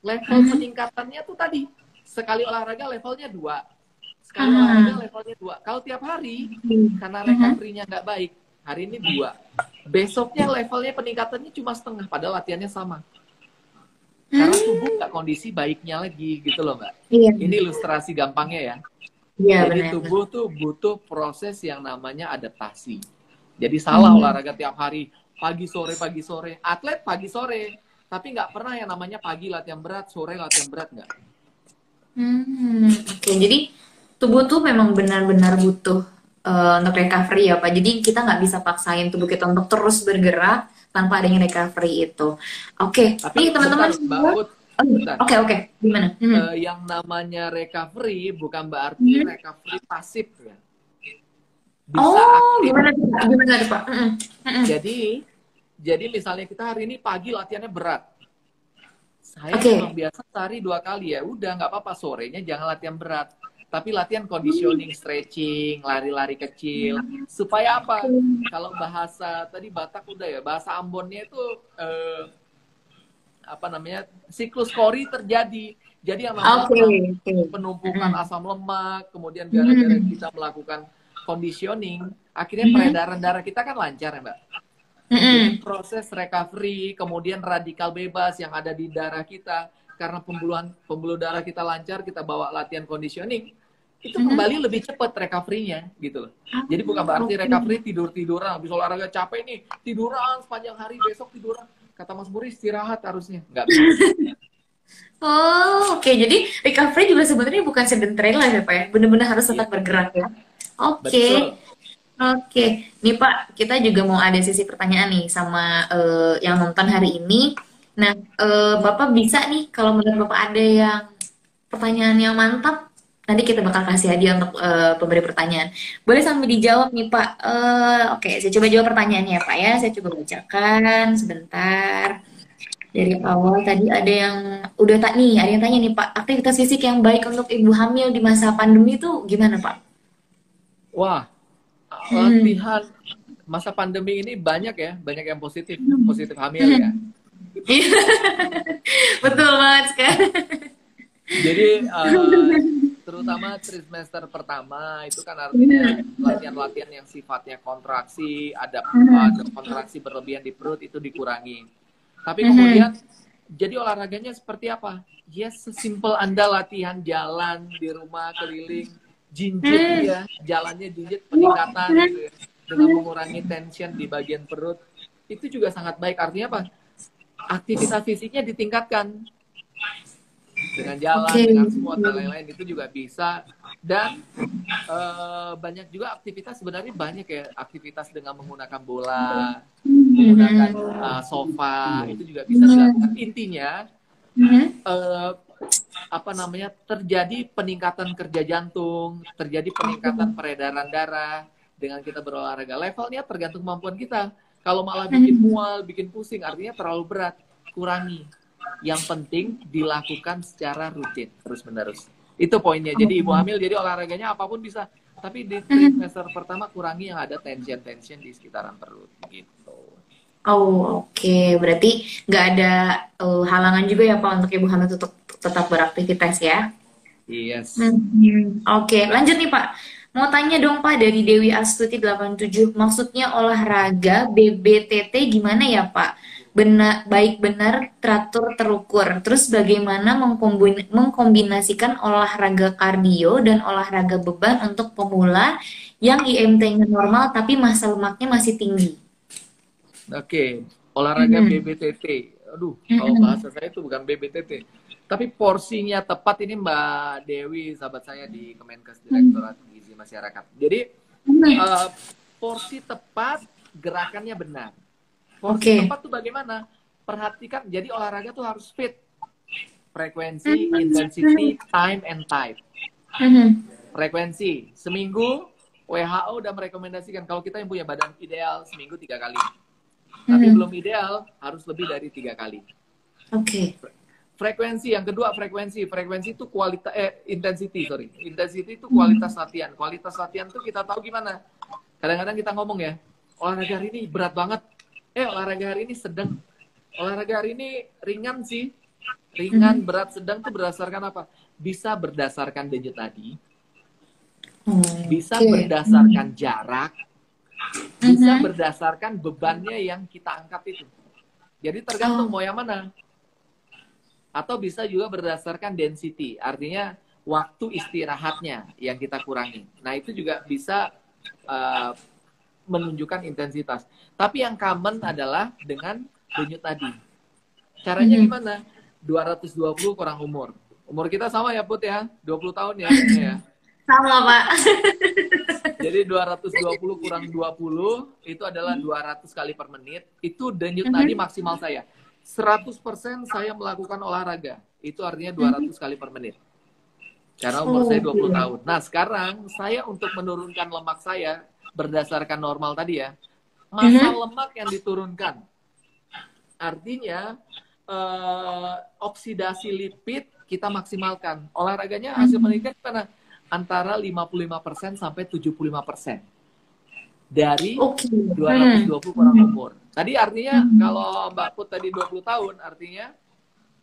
level Mhm. peningkatannya tuh tadi sekali olahraga levelnya 2, sekali olahraga Ah. levelnya 2. Kalau tiap hari karena Mhm. recovery-nya nggak baik, hari ini 2, besoknya levelnya peningkatannya cuma setengah padahal latihannya sama. Karena tubuh Hmm. nggak kondisi baiknya lagi gitu loh Mbak. Iya, Ini ilustrasi gampangnya ya. iya Jadi benar. tubuh tuh butuh proses yang namanya adaptasi. Jadi salah Mhm. olahraga tiap hari, pagi sore pagi sore. Atlet pagi sore, tapi nggak pernah yang namanya pagi latihan berat, sore latihan berat nggak. Hmm. Oke, jadi tubuh tuh memang benar-benar butuh untuk recovery ya, Pak. Jadi kita nggak bisa paksain tubuh kita untuk terus bergerak tanpa adanya recovery itu. Oke, Tapi nih bentar teman-teman Mbak semua. Put, Oh, bentar. oke, oke. Gimana? Yang namanya recovery bukan berarti Mhm. recovery pasif ya. Bisa Oh, aktif. gimana tuh, Pak? Gimana tuh, Pak? Jadi misalnya kita hari ini pagi latihannya berat. Saya memang Oke. biasa sehari 2 kali, ya udah nggak apa-apa, sorenya jangan latihan berat, tapi latihan conditioning, stretching, lari-lari kecil, supaya apa, kalau bahasa tadi Batak udah ya, bahasa Ambonnya itu apa namanya, siklus kori terjadi. Jadi yang namanya Oke. Oke. penumpukan Mm-mm. asam lemak, kemudian gara-gara Mm-mm. kita melakukan conditioning, akhirnya Mm-mm. peredaran darah kita kan lancar ya Mbak. Jadi Mm-mm. proses recovery, kemudian radikal bebas yang ada di darah kita, karena pembuluh darah kita lancar, kita bawa latihan conditioning, itu Mm-mm. kembali lebih cepat recovery-nya gitu loh. Ah, Jadi bukan berarti oke. recovery tidur-tiduran, habis olahraga capek nih, tiduran sepanjang hari, besok tiduran. Kata Mas Buri istirahat harusnya. Nggak begitu. Oh, oke. Jadi recovery juga sebenarnya bukan sedentary lah ya, Pak ya. Benar-benar harus Iya, tetap bergerak ya. Oke. betul. Oke. Nih Pak, kita juga mau ada sesi pertanyaan nih sama yang nonton hari ini. Nah, Bapak bisa nih kalau menurut Bapak ada yang pertanyaan yang mantap, nanti kita bakal kasih hadiah untuk pemberi pertanyaan. Boleh sambil dijawab nih Pak. Oke, saya coba jawab pertanyaannya ya Pak ya. Saya coba bacakan sebentar. Dari awal tadi ada yang udah tak nih, ada yang tanya nih Pak, aktivitas fisik yang baik untuk ibu hamil di masa pandemi itu gimana Pak? Wah, Hmm. latihan masa pandemi ini banyak ya, banyak yang positif, Hmm. positif hamil ya. Hmm. Iya, betul banget sekarang. Jadi terutama trimester pertama itu kan artinya Hmm. latihan-latihan yang sifatnya kontraksi, ada Hmm. kontraksi berlebihan di perut itu dikurangi. Tapi kemudian Hmm. jadi olahraganya seperti apa? Ya sesimpel Anda latihan jalan di rumah keliling, jinjit Hmm. ya, jalannya jinjit peningkatan gitu ya, dengan mengurangi tension di bagian perut. Itu juga sangat baik. Artinya apa? Aktivitas fisiknya ditingkatkan dengan jalan, Oke. dengan squat dan lain-lain itu juga bisa. Dan banyak juga aktivitas, sebenarnya banyak ya aktivitas dengan menggunakan bola, menggunakan Hmm. sofa, itu juga bisa dilakukan. Hmm. Intinya Hmm. eh, apa namanya, terjadi peningkatan kerja jantung, terjadi peningkatan peredaran darah dengan kita berolahraga. Levelnya tergantung kemampuan kita. Kalau malah bikin Hmm. mual, bikin pusing, artinya terlalu berat, kurangi. Yang penting dilakukan secara rutin, terus-menerus. Itu poinnya. Jadi ibu hamil, jadi olahraganya apapun bisa. Tapi di Hmm. trimester pertama kurangi yang ada tension-tension di sekitaran perut. Gitu. Oh, oke. Berarti nggak ada halangan juga ya Pak untuk ibu hamil untuk tetap beraktivitas ya? Yes. Hmm. Oke, lanjut nih Pak. Mau tanya dong Pak dari Dewi Astuti 87. Maksudnya olahraga BBTT gimana ya Pak? Benar, baik benar, teratur, terukur. Terus bagaimana mengkombinasikan olahraga kardio dan olahraga beban untuk pemula yang IMT-nya normal tapi massa lemaknya masih tinggi? Oke, olahraga Hmm. BBTT. Aduh, kalau Hmm. bahasa saya itu bukan BBTT. Tapi porsinya tepat ini Mbak Dewi, sahabat saya di Kemenkes Hmm. Direktorat Gizi Masyarakat. Jadi, Hmm. eh, porsi tepat, gerakannya benar. Porsi Oke. tepat tuh bagaimana? Perhatikan, jadi olahraga tuh harus fit. Frekuensi, Hmm. intensity, time, and type. Hmm. Frekuensi, seminggu WHO udah merekomendasikan kalau kita yang punya badan ideal seminggu 3 kali. Tapi Hmm. belum ideal, harus lebih dari 3 kali. Oke. Frekuensi, yang kedua frekuensi itu kualitas, intensity itu kualitas Hmm. latihan. Kualitas latihan itu kita tahu gimana. Kadang-kadang kita ngomong ya, olahraga hari ini berat banget, olahraga hari ini sedang, olahraga hari ini ringan sih. Ringan, Hmm. berat, sedang tuh berdasarkan apa? Bisa berdasarkan denyut nadi, bisa Oke. berdasarkan jarak, bisa Mhm. berdasarkan bebannya yang kita angkat itu. Jadi tergantung Oh, mau yang mana. Atau bisa juga berdasarkan density, artinya waktu istirahatnya yang kita kurangi. Nah itu juga bisa uh, menunjukkan intensitas. Tapi yang common adalah dengan denyut nadi. Caranya mhm. gimana? 220 kurang umur. Umur kita sama ya Put ya, 20 tahun ya kayaknya ya. Sama, Pak. Jadi 220 kurang 20 itu adalah 200 kali per menit. Itu denyut nadi Mhm. maksimal saya. 100% saya melakukan olahraga. Itu artinya Mhm. 200 kali per menit. Karena umur saya 20 Oke. tahun. Nah sekarang saya untuk menurunkan lemak saya berdasarkan normal tadi ya. Masa Mhm. lemak yang diturunkan. Artinya oksidasi lipid kita maksimalkan. Olahraganya hasil penelitian karena antara 55% sampai 75% dari Oke. 220 orang umur. Tadi artinya kalau Mbak Put tadi 20 tahun, artinya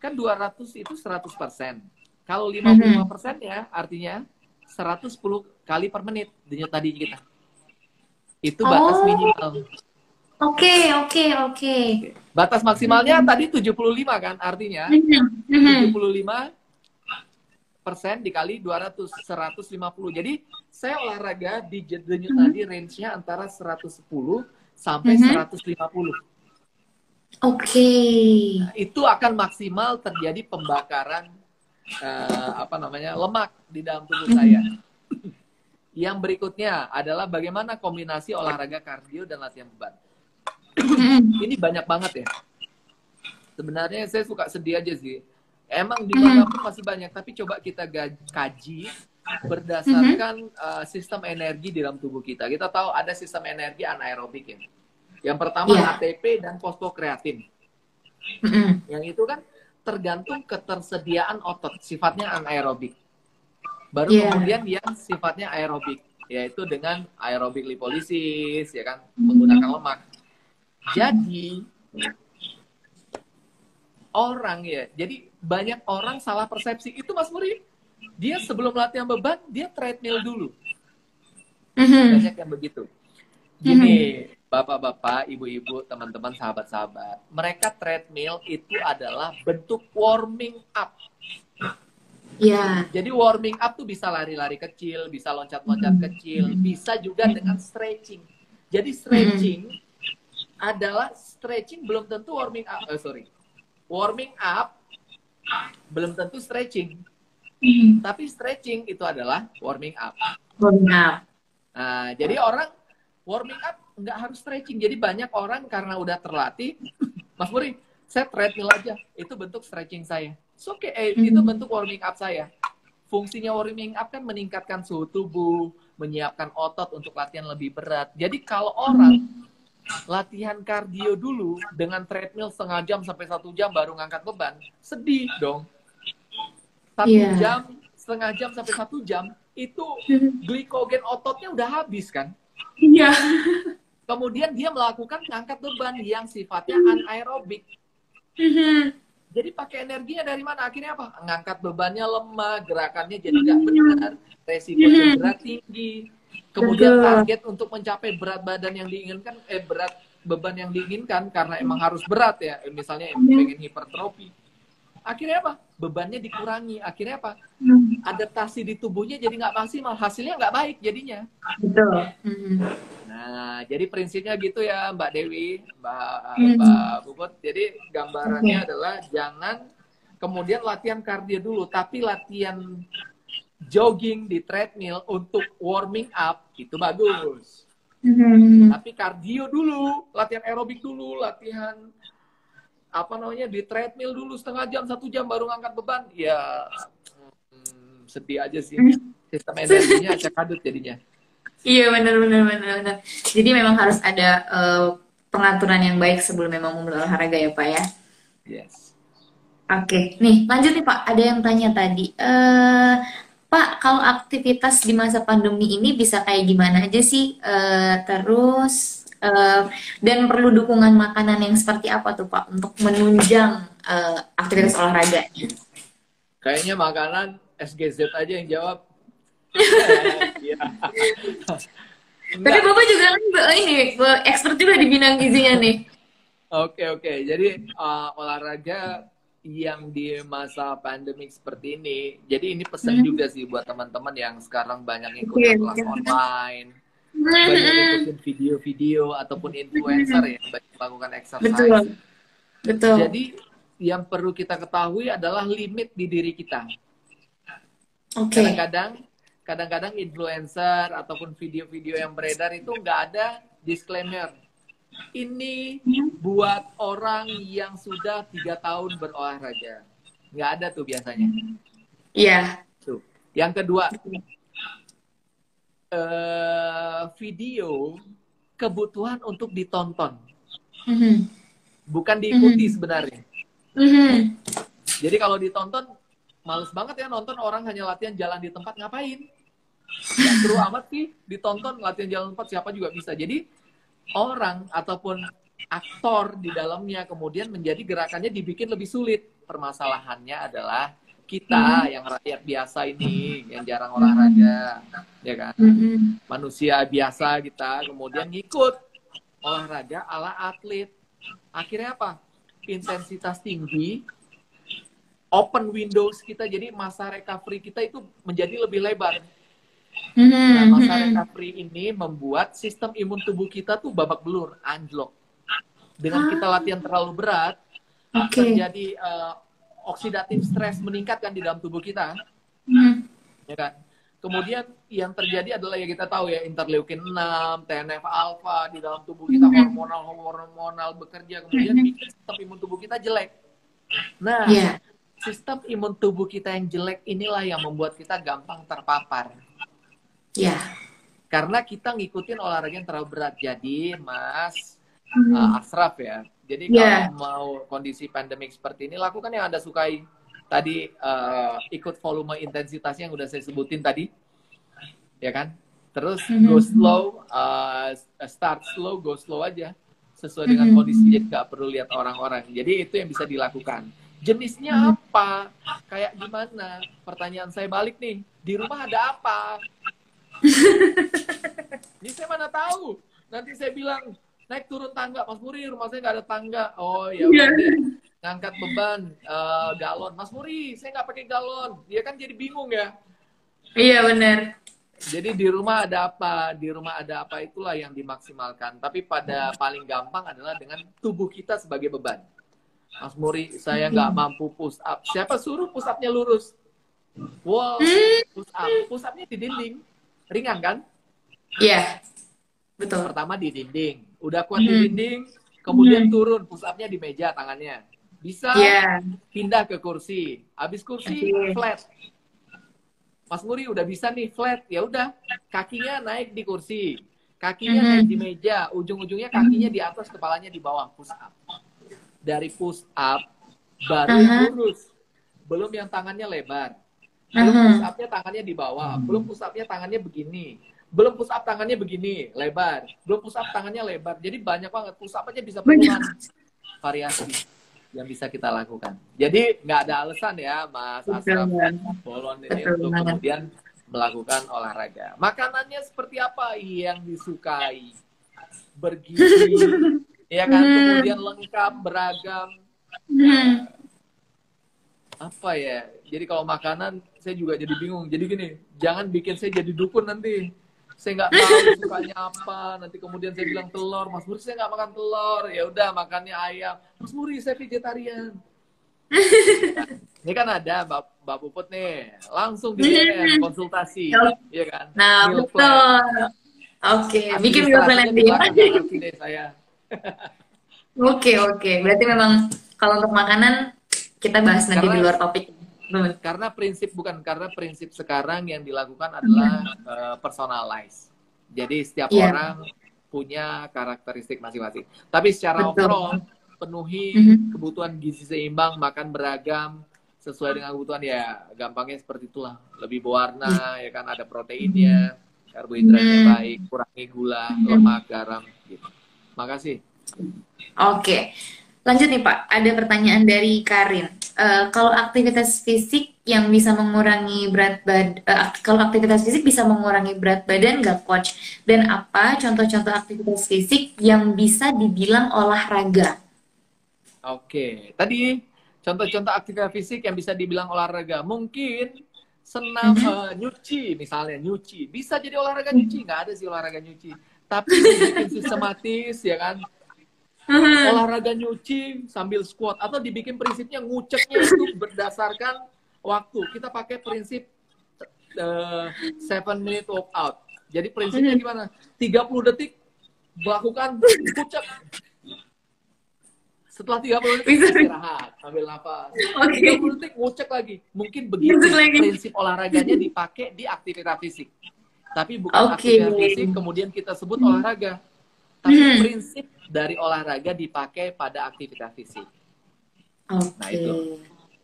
kan 200 itu 100%. Kalau 55% ya artinya 110 kali per menit denyut nadi kita. Itu batas Oh, minimal. oke, oke, oke. Batas maksimalnya tadi 75 kan, artinya 75% dikali 200, 150. Jadi saya olahraga di denyut nadi range-nya antara 110 sampai 150. Oke. Nah, itu akan maksimal terjadi pembakaran lemak di dalam tubuh saya. Yang berikutnya adalah bagaimana kombinasi olahraga kardio dan latihan beban. Ini banyak banget ya. Sebenarnya saya suka sedih aja sih. Emang di manapun masih banyak, tapi coba kita kaji berdasarkan sistem energi di dalam tubuh kita. Kita tahu ada sistem energi anaerobik ya. Yang pertama ATP dan fosfokreatin. Yang itu kan tergantung ketersediaan otot, sifatnya anaerobik. Baru kemudian yang sifatnya aerobik, yaitu dengan aerobik lipolisis, ya kan, menggunakan lemak. Jadi banyak orang salah persepsi itu, Mas Muri. Dia sebelum latihan beban, dia treadmill dulu. Banyak yang begitu. Gini, bapak-bapak, ibu-ibu, teman-teman, sahabat-sahabat, mereka treadmill itu adalah bentuk warming up. Jadi warming up tuh bisa lari-lari kecil, bisa loncat-loncat kecil, bisa juga dengan stretching. Jadi stretching adalah belum tentu warming up. Warming up belum tentu stretching. Tapi stretching itu adalah warming up. Nah, jadi orang warming up nggak harus stretching. Jadi banyak orang karena udah terlatih, Mas Muri, saya treadmill aja, itu bentuk stretching saya. Itu bentuk warming up saya. Fungsinya warming up kan meningkatkan suhu tubuh, menyiapkan otot untuk latihan lebih berat. Jadi kalau orang latihan kardio dulu dengan treadmill setengah jam sampai 1 jam baru ngangkat beban, sedih dong. 1 jam, setengah jam sampai 1 jam, itu glikogen ototnya udah habis kan? Iya. Kemudian dia melakukan ngangkat beban yang sifatnya anaerobik. Jadi pakai energinya dari mana? Akhirnya apa? Ngangkat bebannya lemah, gerakannya jadi nggak benar, resiko cedera tinggi. Kemudian target untuk mencapai berat badan yang diinginkan, berat beban yang diinginkan karena emang harus berat ya. Misalnya pengen hipertrofi. Akhirnya apa? Bebannya dikurangi. Akhirnya apa? Adaptasi di tubuhnya jadi nggak maksimal. Hasilnya nggak baik jadinya. Betul. Nah, jadi prinsipnya gitu ya Mbak Dewi, Mbak Puput. Jadi gambarannya adalah jangan kemudian latihan kardio dulu, tapi latihan jogging di treadmill untuk warming up itu bagus. Tapi kardio dulu, latihan aerobik dulu, latihan di treadmill dulu setengah jam, 1 jam baru ngangkat beban. Ya sedih aja sih. Sistem energinya acak adut jadinya. Iya, benar. Jadi memang harus ada pengaturan yang baik sebelum memang memulai olahraga ya Pak ya. Yes. Oke, nih lanjut nih Pak. Ada yang tanya tadi, Pak, kalau aktivitas di masa pandemi ini bisa kayak gimana aja sih? Dan perlu dukungan makanan yang seperti apa tuh Pak untuk menunjang aktivitas olahraga? Kayaknya makanan SGZ aja yang jawab. Tapi Bapak juga kan ini expert juga di bidang gizinya nih. Oke. Jadi olahraga yang di masa pandemik seperti ini. Jadi ini pesan juga sih buat teman-teman yang sekarang banyak ikutin kelas online, banyak ikutin video-video ataupun influencer ya, banyak melakukan exercise. Betul. Jadi yang perlu kita ketahui adalah limit di diri kita. Kadang-kadang influencer ataupun video-video yang beredar itu nggak ada disclaimer. Ini buat orang yang sudah 3 tahun berolahraga. Nggak ada tuh biasanya. Iya. Tuh. Yang kedua, video kebutuhan untuk ditonton. Bukan diikuti sebenarnya. Mhm. Jadi kalau ditonton, males banget ya nonton orang hanya latihan jalan di tempat, ngapain? Nggak seru amat sih ditonton latihan jalan di tempat, siapa juga bisa. Jadi orang ataupun aktor di dalamnya kemudian menjadi gerakannya dibikin lebih sulit. Permasalahannya adalah kita Mhm. yang rakyat biasa ini, yang jarang Mhm. olahraga, ya kan? Mhm. Manusia biasa kita kemudian ngikut olahraga ala atlet. Akhirnya apa? Intensitas tinggi, open windows kita, jadi masa recovery kita itu menjadi lebih lebar. Nah, Mhm. masa Mhm. recovery ini membuat sistem imun tubuh kita tuh babak belur, anjlok. Dengan kita Ah, latihan terlalu berat, oke. terjadi oksidatif stres meningkat kan di dalam tubuh kita, Mhm. ya kan? Kemudian yang terjadi adalah ya kita tahu ya interleukin 6, TNF alfa di dalam tubuh kita Mhm. hormonal bekerja kemudian Mhm. bikin sistem imun tubuh kita jelek. Nah, Ya, sistem imun tubuh kita yang jelek inilah yang membuat kita gampang terpapar. ya. Karena kita ngikutin olahraga yang terlalu berat. Jadi, Mas Mhm. Asraf ya. Jadi kalau Ya. mau kondisi pandemik seperti ini, lakukan yang Anda sukai. Tadi ikut volume intensitasnya yang udah saya sebutin tadi, ya kan? Terus go Mhm. slow, start slow, go slow aja. Sesuai dengan kondisi, jadi Mhm. nggak perlu lihat orang-orang. Jadi itu yang bisa dilakukan. Jenisnya Mhm. apa? Kayak gimana? Pertanyaan saya balik nih. Di rumah ada apa? Ini saya mana tahu. Nanti saya bilang, naik turun tangga. Mas Muri, rumah saya nggak ada tangga. Oh, ya Iya. udah deh. Ngangkat beban, galon. Mas Muri, saya nggak pakai galon. Dia kan jadi bingung ya. Iya benar. Jadi di rumah ada apa? Di rumah ada apa itulah yang dimaksimalkan. Tapi pada paling gampang adalah dengan tubuh kita sebagai beban. Mas Muri, saya nggak mampu push up. Siapa suruh push up-nya lurus? Wall, Hmm. push up. Push up-nya di dinding. Ringan kan? Iya, betul. Pertama di dinding. Udah kuat di Mhm. dinding, kemudian Mhm. turun push up-nya di meja tangannya. Bisa Iya. pindah ke kursi. Habis kursi Oke. flat. Mas Muri udah bisa nih flat. Ya udah, kakinya naik di kursi. Kakinya naik di Mhm. meja, ujung-ujungnya kakinya Mhm. di atas, kepalanya di bawah, push up. Dari push up baru yang Aha. lurus. Belum yang tangannya lebar. Belum push Aha. up-nya tangannya di bawah. Belum push up-nya tangannya begini. Belum push up tangannya begini, lebar. Belum push up tangannya lebar. Jadi banyak banget. Push up aja bisa puluhan Banyak. variasi yang bisa kita lakukan. Jadi nggak ada alasan ya Mas Betul Asraf banget. Bolon ini Betul untuk banget. kemudian melakukan olahraga. Makanannya seperti apa yang disukai? Bergizi, ya kan? Kemudian Mhm. lengkap, beragam. Mhm. Apa ya? Jadi kalau makanan saya juga jadi bingung. Jadi gini, jangan bikin saya jadi dukun nanti. Saya nggak tahu sukanya apa. Nanti kemudian saya bilang telur, Mas Muri saya nggak makan telur. Ya udah makannya ayam. Mas Muri saya vegetarian. Ya kan? Ini kan ada Mbak Puput nih, langsung di DM Mhm. konsultasi, ya kan? Nah, Meal plan, betul. Oke, bikin meal plan administrasinya di nanti ya. belakang nggak ngerti deh saya. Oke, oke. Berarti memang kalau untuk makanan kita bahas nanti di Karena luar topik. Hmm. karena prinsip sekarang yang dilakukan adalah personalize. Jadi setiap Iya, orang punya karakteristik masing-masing. Tapi secara betul. overall penuhi Mhm. kebutuhan gizi seimbang, makan beragam sesuai dengan kebutuhan ya gampangnya seperti itulah. Lebih Iya. berwarna ya kan ada Mhm. proteinnya, karbohidratnya baik, Mhm. kurangi gula, Mhm. lemak, garam gitu. Makasih. Oke, lanjut nih Pak. Ada pertanyaan dari Karin. Kalau aktivitas fisik yang bisa mengurangi kalau aktivitas fisik bisa mengurangi berat badan nggak, Coach? Dan apa contoh-contoh aktivitas fisik yang bisa dibilang olahraga? Oke, tadi contoh-contoh aktivitas fisik yang bisa dibilang olahraga. Mungkin senam Mhm. nyuci, misalnya nyuci. Bisa jadi olahraga nyuci, nggak ada sih olahraga nyuci. Tapi dibikin sistematis, ya kan? Mhm. Olahraga nyuci sambil squat. Atau dibikin prinsipnya nguceknya itu berdasarkan waktu. Kita pakai prinsip 7 minute workout. Jadi prinsipnya Mhm. gimana? 30 detik melakukan kucek, setelah 30 detik Bisa. istirahat, ambil nafas. Oke. 30 detik ngucek lagi. Mungkin Masuk begitu lagi. prinsip olahraganya dipakai di aktivitas fisik. Tapi bukan Oke. aktivitas fisik kemudian kita sebut olahraga. Tapi Mhm. prinsip dari olahraga dipakai pada aktivitas fisik. Nah Oke. itu.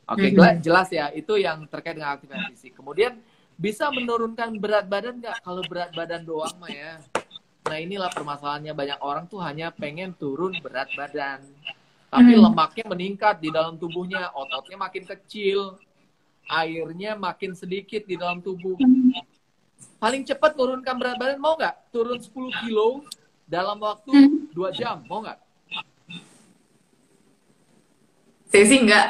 Oke, Mhm. jelas ya. Itu yang terkait dengan aktivitas fisik. Kemudian bisa menurunkan berat badan nggak? Kalau berat badan doang mah ya. Nah inilah permasalahannya, banyak orang tuh hanya pengen turun berat badan. Tapi Mhm. lemaknya meningkat di dalam tubuhnya, ototnya makin kecil, airnya makin sedikit di dalam tubuh. Paling cepat menurunkan berat badan, mau nggak? Turun 10 kilo dalam waktu Mhm. 2 jam, mau nggak? Saya sih enggak.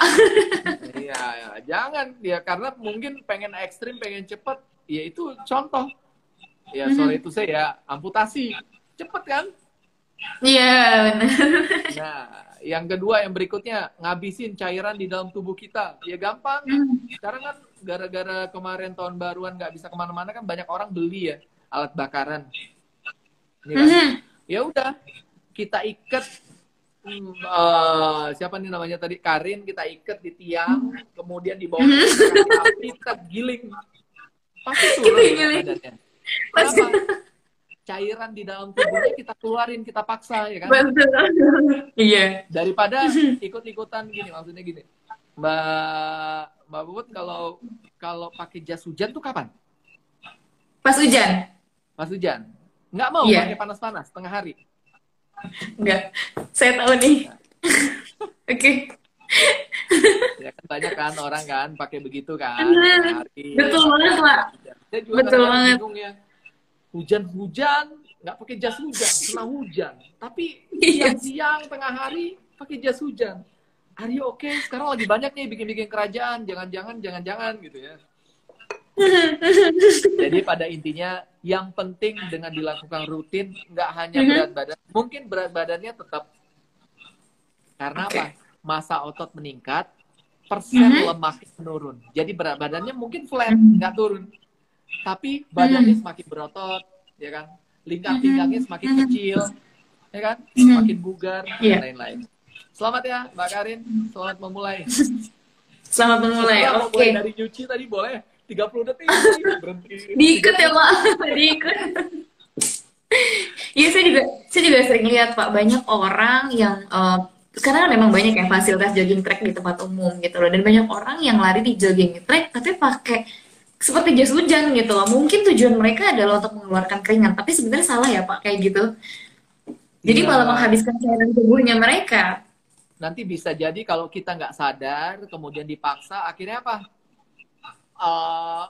Iya, ya, jangan. Ya, karena mungkin pengen ekstrim, pengen cepet. Ya itu contoh. Ya, sorry Mhm. itu saya amputasi. Cepet kan? Iya, benar. Nah, yang kedua, yang berikutnya, ngabisin cairan di dalam tubuh kita. Ya gampang. Mhm. Sekarang kan gara-gara kemarin tahun baruan nggak bisa kemana-mana kan banyak orang beli ya alat bakaran. Ini kan? Mhm. Ya udah, kita ikat siapa nih namanya tadi Karin, kita ikat di tiang, kemudian di bawahnya kita kasih Mhm. api, kita giling, pasti Kita turun berat giling. badannya. Pasti. Kenapa? Cairan di dalam tubuhnya kita keluarin, kita paksa ya kan, Betul. Iya. daripada ikut-ikutan gini. Maksudnya gini, Mbak Bubut, kalau kalau pakai jas hujan tuh kapan? Pas hujan? Pas hujan nggak mau pakai Iya. panas-panas tengah hari. Enggak. Saya tahu nih. Nah, Oke. ya kan banyak kan orang kan pakai begitu kan tengah Mhm. hari Betul pakai banget, Pak. hujan. Saya juga Betul kadang-kadang banget. bingung ya, hujan-hujan nggak pakai jas hujan, kena hujan. Tapi Iya. siang-siang tengah hari pakai jas hujan. Are you okay? Sekarang lagi banyak nih bikin-bikin kerajaan, jangan-jangan gitu ya. Jadi pada intinya yang penting dengan dilakukan rutin, nggak hanya berat Mhm. badan, mungkin berat badannya tetap, karena apa? Oke. Massa otot meningkat, persen Mhm. lemak menurun. Jadi berat badannya mungkin flat, nggak Mhm. turun. Tapi badannya Mhm. semakin berotot, ya kan? Lingkar pinggangnya Mhm. semakin Mhm. kecil, ya kan? Makin Mhm. bugar dan Iya. lain-lain. Selamat ya, Mbak Karin. Selamat memulai. Selamat memulai. Terserah mau mulai Oke. dari nyuci tadi boleh 30 detik, berhenti Diikat ya, 30 Pak. detik. Diikat. Iya, saya juga sering lihat, Pak, banyak orang yang sekarang kan memang banyak ya fasilitas jogging track di tempat umum gitu loh, dan banyak orang yang lari di jogging track tapi pakai seperti jas hujan gitu loh. Mungkin tujuan mereka adalah untuk mengeluarkan keringat, tapi sebenarnya salah ya, Pak, kayak gitu. Jadi Iya, malah menghabiskan cairan tubuhnya mereka. nanti bisa jadi kalau kita nggak sadar, kemudian dipaksa, akhirnya apa? Uh,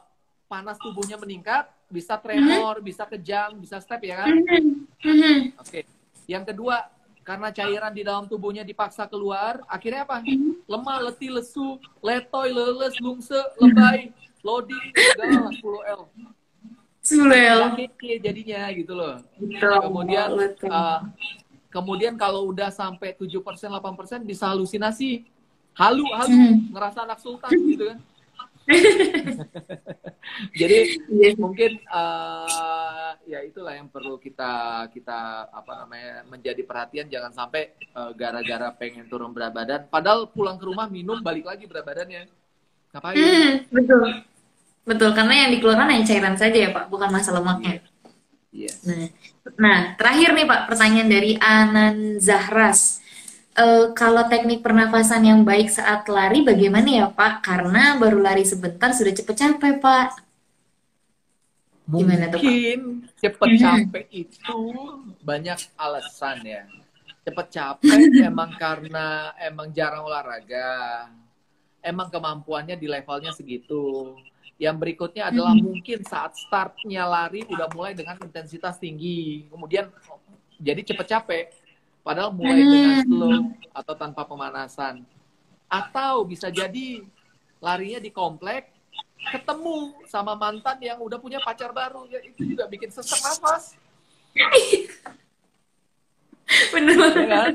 panas tubuhnya meningkat, bisa Mhm. tremor, bisa kejang, bisa step ya kan? Mhm. Mhm. Oke. Yang kedua, karena cairan di dalam tubuhnya dipaksa keluar, akhirnya apa? Lemah, letih, lesu, letoy, leles, lungse, lebay, loading, segala lah 10L. Nggak Sulel. kece jadinya gitu loh. Betul, Kemudian betul. uh, kemudian kalau udah sampai 7%, 8% bisa halusinasi. Halu, Mhm. ngerasa anak sultan gitu kan. Jadi Iya sih. mungkin ya itulah yang perlu kita kita apa namanya menjadi perhatian, jangan sampai gara-gara pengen turun berat badan padahal pulang ke rumah minum balik lagi berat badannya. Ngapain? Betul. Betul, karena yang dikeluarkan hanya cairan saja ya, Pak, bukan massa lemaknya. Iya. Yes. Nah, nah, terakhir nih, Pak, pertanyaan dari Anan Zahras. Kalau teknik pernafasan yang baik saat lari bagaimana ya, Pak? Karena baru lari sebentar sudah cepet capek, Pak. Gimana tuh, Pak? Mungkin cepet Mhm. capek itu banyak alasan ya. Cepet capek emang karena emang jarang olahraga, emang kemampuannya di levelnya segitu. Yang berikutnya adalah Mhm. mungkin saat startnya lari udah mulai dengan intensitas tinggi, kemudian jadi cepet capek, padahal mulai dengan slow Mhm. atau tanpa pemanasan. Atau bisa jadi larinya di komplek, ketemu sama mantan yang udah punya pacar baru, ya itu juga bikin sesak nafas, Bener ya kan? banget.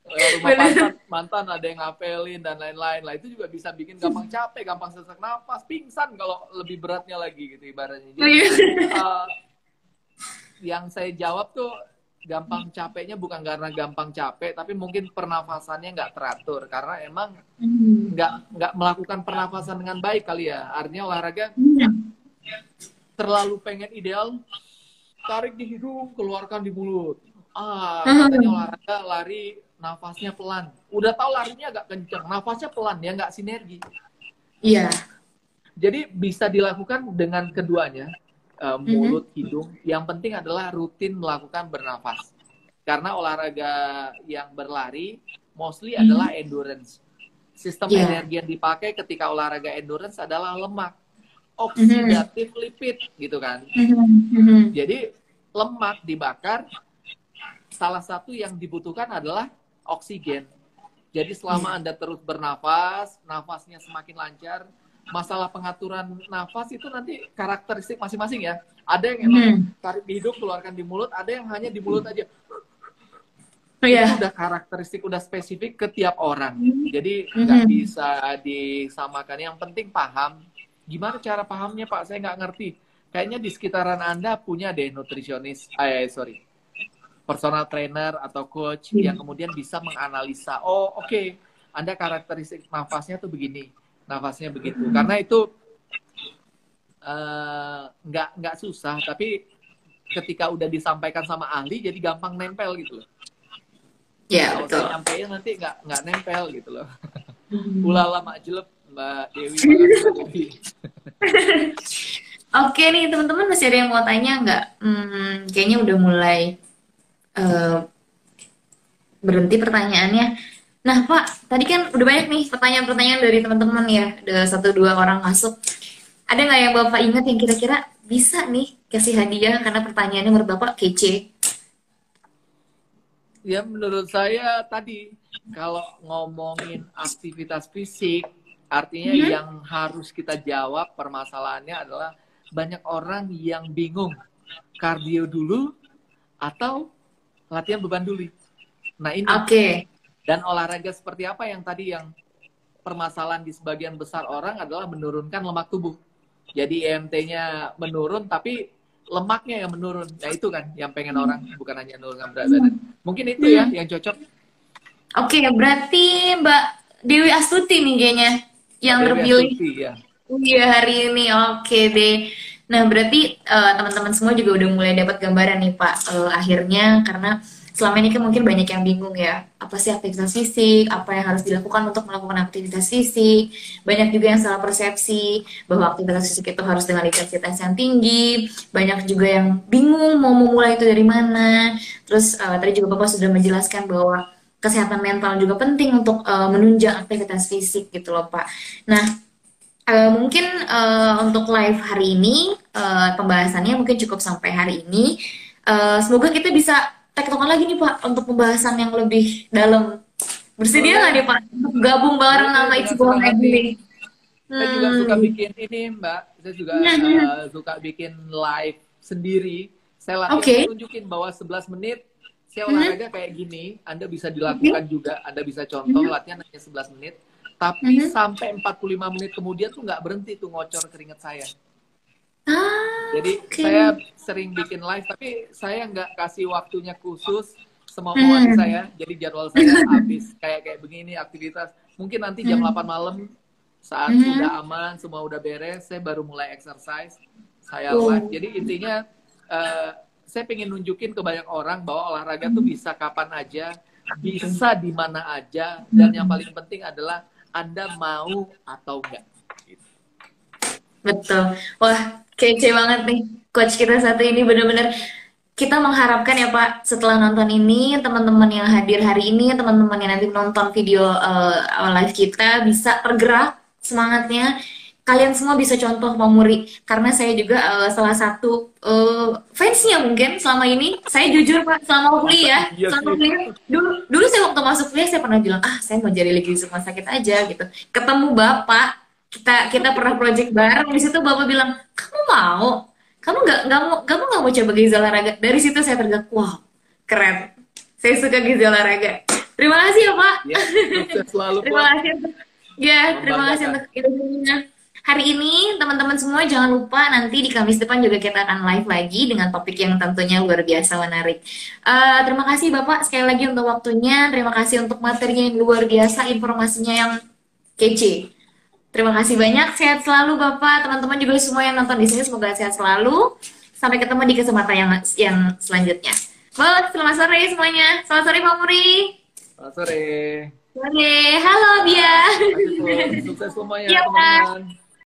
Rumah mantan Bener. mantan ada yang ngapelin dan lain-lain lah, itu juga bisa bikin gampang capek, gampang sesak nafas, pingsan kalau lebih beratnya lagi gitu ibaratnya. Jadi uh, yang saya jawab tuh gampang capeknya bukan karena gampang capek, tapi mungkin pernafasannya nggak teratur karena emang Mhm. nggak melakukan pernafasan dengan baik kali ya. Artinya olahraga Mhm. terlalu pengen ideal, tarik di hidung, keluarkan di mulut. Katanya Mhm. olahraga lari nafasnya pelan. udah tahu larinya agak kencang, nafasnya pelan, ya nggak sinergi. Iya. Jadi bisa dilakukan dengan keduanya, Mhm. mulut, hidung. Yang penting adalah rutin melakukan bernafas. Karena olahraga yang berlari mostly adalah Mhm. endurance. Sistem Iya. energi yang dipakai ketika olahraga endurance adalah lemak, Mhm. oksidatif lipid gitu kan. Mhm. Mhm. Jadi lemak dibakar, salah satu yang dibutuhkan adalah oksigen. Jadi selama Iya. Anda terus bernafas, nafasnya semakin lancar, masalah pengaturan nafas itu nanti karakteristik masing-masing ya. Ada yang emang Mhm. tarik di hidung, keluarkan di mulut, ada yang hanya di mulut aja. Itu Iya. udah karakteristik, udah spesifik ke tiap orang. Jadi nggak Mhm. bisa disamakan. Yang penting paham. Gimana cara pahamnya Pak? Saya nggak ngerti. Kayaknya di sekitaran Anda punya deh nutrisionis, sorry, personal trainer atau coach yang Iya. kemudian bisa menganalisa, oh oke, Anda karakteristik nafasnya tuh begini, nafasnya begitu. Karena itu nggak susah, tapi ketika udah disampaikan sama ahli jadi gampang nempel gitu loh. Iya, Kalau saya betul. nyampein nanti nggak nempel gitu loh. Mhm. Ulala mak jelek Mbak Dewi, makasih Mbak Dewi. Oke nih teman-teman, masih ada yang mau tanya nggak? Kayaknya udah mulai eh, berhenti pertanyaannya. Nah Pak, tadi kan udah banyak nih pertanyaan-pertanyaan dari teman-teman ya, ada satu dua orang masuk. Ada nggak yang Bapak ingat yang kira-kira bisa nih kasih hadiah karena pertanyaannya menurut Bapak kece? Ya menurut saya tadi, kalau ngomongin aktivitas fisik, artinya Mhm. yang harus kita jawab permasalahannya adalah banyak orang yang bingung kardio dulu atau latihan beban dulu. Nah ini, Oke. dan olahraga seperti apa yang tadi yang permasalahan di sebagian besar orang adalah menurunkan lemak tubuh. Jadi IMT-nya menurun tapi lemaknya yang menurun. Nah itu kan yang pengen orang, bukan hanya menurunkan berat badan. Hmm. Mungkin itu ya Hmm. yang cocok. Oke, berarti Mbak Dewi Astuti nih kayaknya Mbak yang Dewi terpilih. Astuti ya. Iya hari ini, oke deh. Nah berarti teman-teman semua juga udah mulai dapat gambaran nih Pak. Akhirnya karena selama ini kan mungkin banyak yang bingung ya, apa sih aktivitas fisik, apa yang harus dilakukan untuk melakukan aktivitas fisik. Banyak juga yang salah persepsi bahwa aktivitas fisik itu harus dengan intensitas yang tinggi. Banyak juga yang bingung mau memulai itu dari mana. Terus tadi juga Bapak sudah menjelaskan bahwa kesehatan mental juga penting untuk menunjang aktivitas fisik gitu loh Pak. Nah, mungkin untuk live hari ini pembahasannya mungkin cukup sampai hari ini. Semoga kita bisa tektokan lagi nih Pak untuk pembahasan yang lebih dalam. Bersedia nggak Boleh, nih Pak untuk gabung bareng boleh nama dengan It's senang Boleh hati. nih? Saya juga suka Gitu. bikin ini, Mbak. Saya juga suka bikin live sendiri. Saya latihan, saya Oke. tunjukin bahwa 11 menit saya Mhm. olahraga kayak gini. Anda bisa Oke. dilakukan juga. Anda bisa contoh Mhm. latihan hanya 11 menit. Tapi Mhm. sampai 45 menit kemudian tuh nggak berhenti tuh ngocor keringet saya. Ah, Jadi oke. saya sering bikin live, tapi saya nggak kasih waktunya khusus semau-mau hati Mhm. saya. Jadi jadwal saya habis kayak begini aktivitas. Mungkin nanti jam 8 Mhm. malam saat Mhm. sudah aman, semua udah beres, saya baru mulai exercise. Saya live. Oh. Jadi intinya eh, saya pengen nunjukin ke banyak orang bahwa olahraga tuh bisa kapan aja, bisa di mana aja, dan yang Mhm. paling penting adalah Anda mau atau enggak. Betul. Wah, kece banget nih coach kita satu ini bener-bener kita mengharapkan ya Pak setelah nonton ini teman-teman yang hadir hari ini teman-teman yang nanti nonton video live kita bisa tergerak semangatnya kalian semua bisa contoh Pak Muri karena saya juga salah satu fansnya mungkin selama ini saya jujur Pak Masa iya selama sih? kuliah dulu dulu saya waktu masuk kuliah saya pernah bilang saya mau jadi lagi rumah sakit aja gitu ketemu Bapak kita kita pernah project bareng di situ Bapak bilang kamu mau kamu nggak mau coba gizi olahraga dari situ saya tergerak wow keren saya suka gizi olahraga terima kasih ya Pak Ya, sukses selalu terima Put. kasih ya terima kasih Membanggakan. untuk ilmunya hari ini teman-teman semua jangan lupa nanti di Kamis depan juga kita akan live lagi dengan topik yang tentunya luar biasa menarik. Terima kasih Bapak sekali lagi untuk waktunya terima kasih untuk materinya yang luar biasa informasinya yang kece. Terima kasih banyak. Sehat selalu Bapak, teman-teman juga semua yang nonton di sini semoga sehat selalu. Sampai ketemu di kesempatan yang selanjutnya. Selamat sore semuanya. Selamat sore Pak Muri. Selamat sore. Boleh. Halo dia. Lanjut, Pul. Sukses semuanya, Iya, Pak. teman-teman.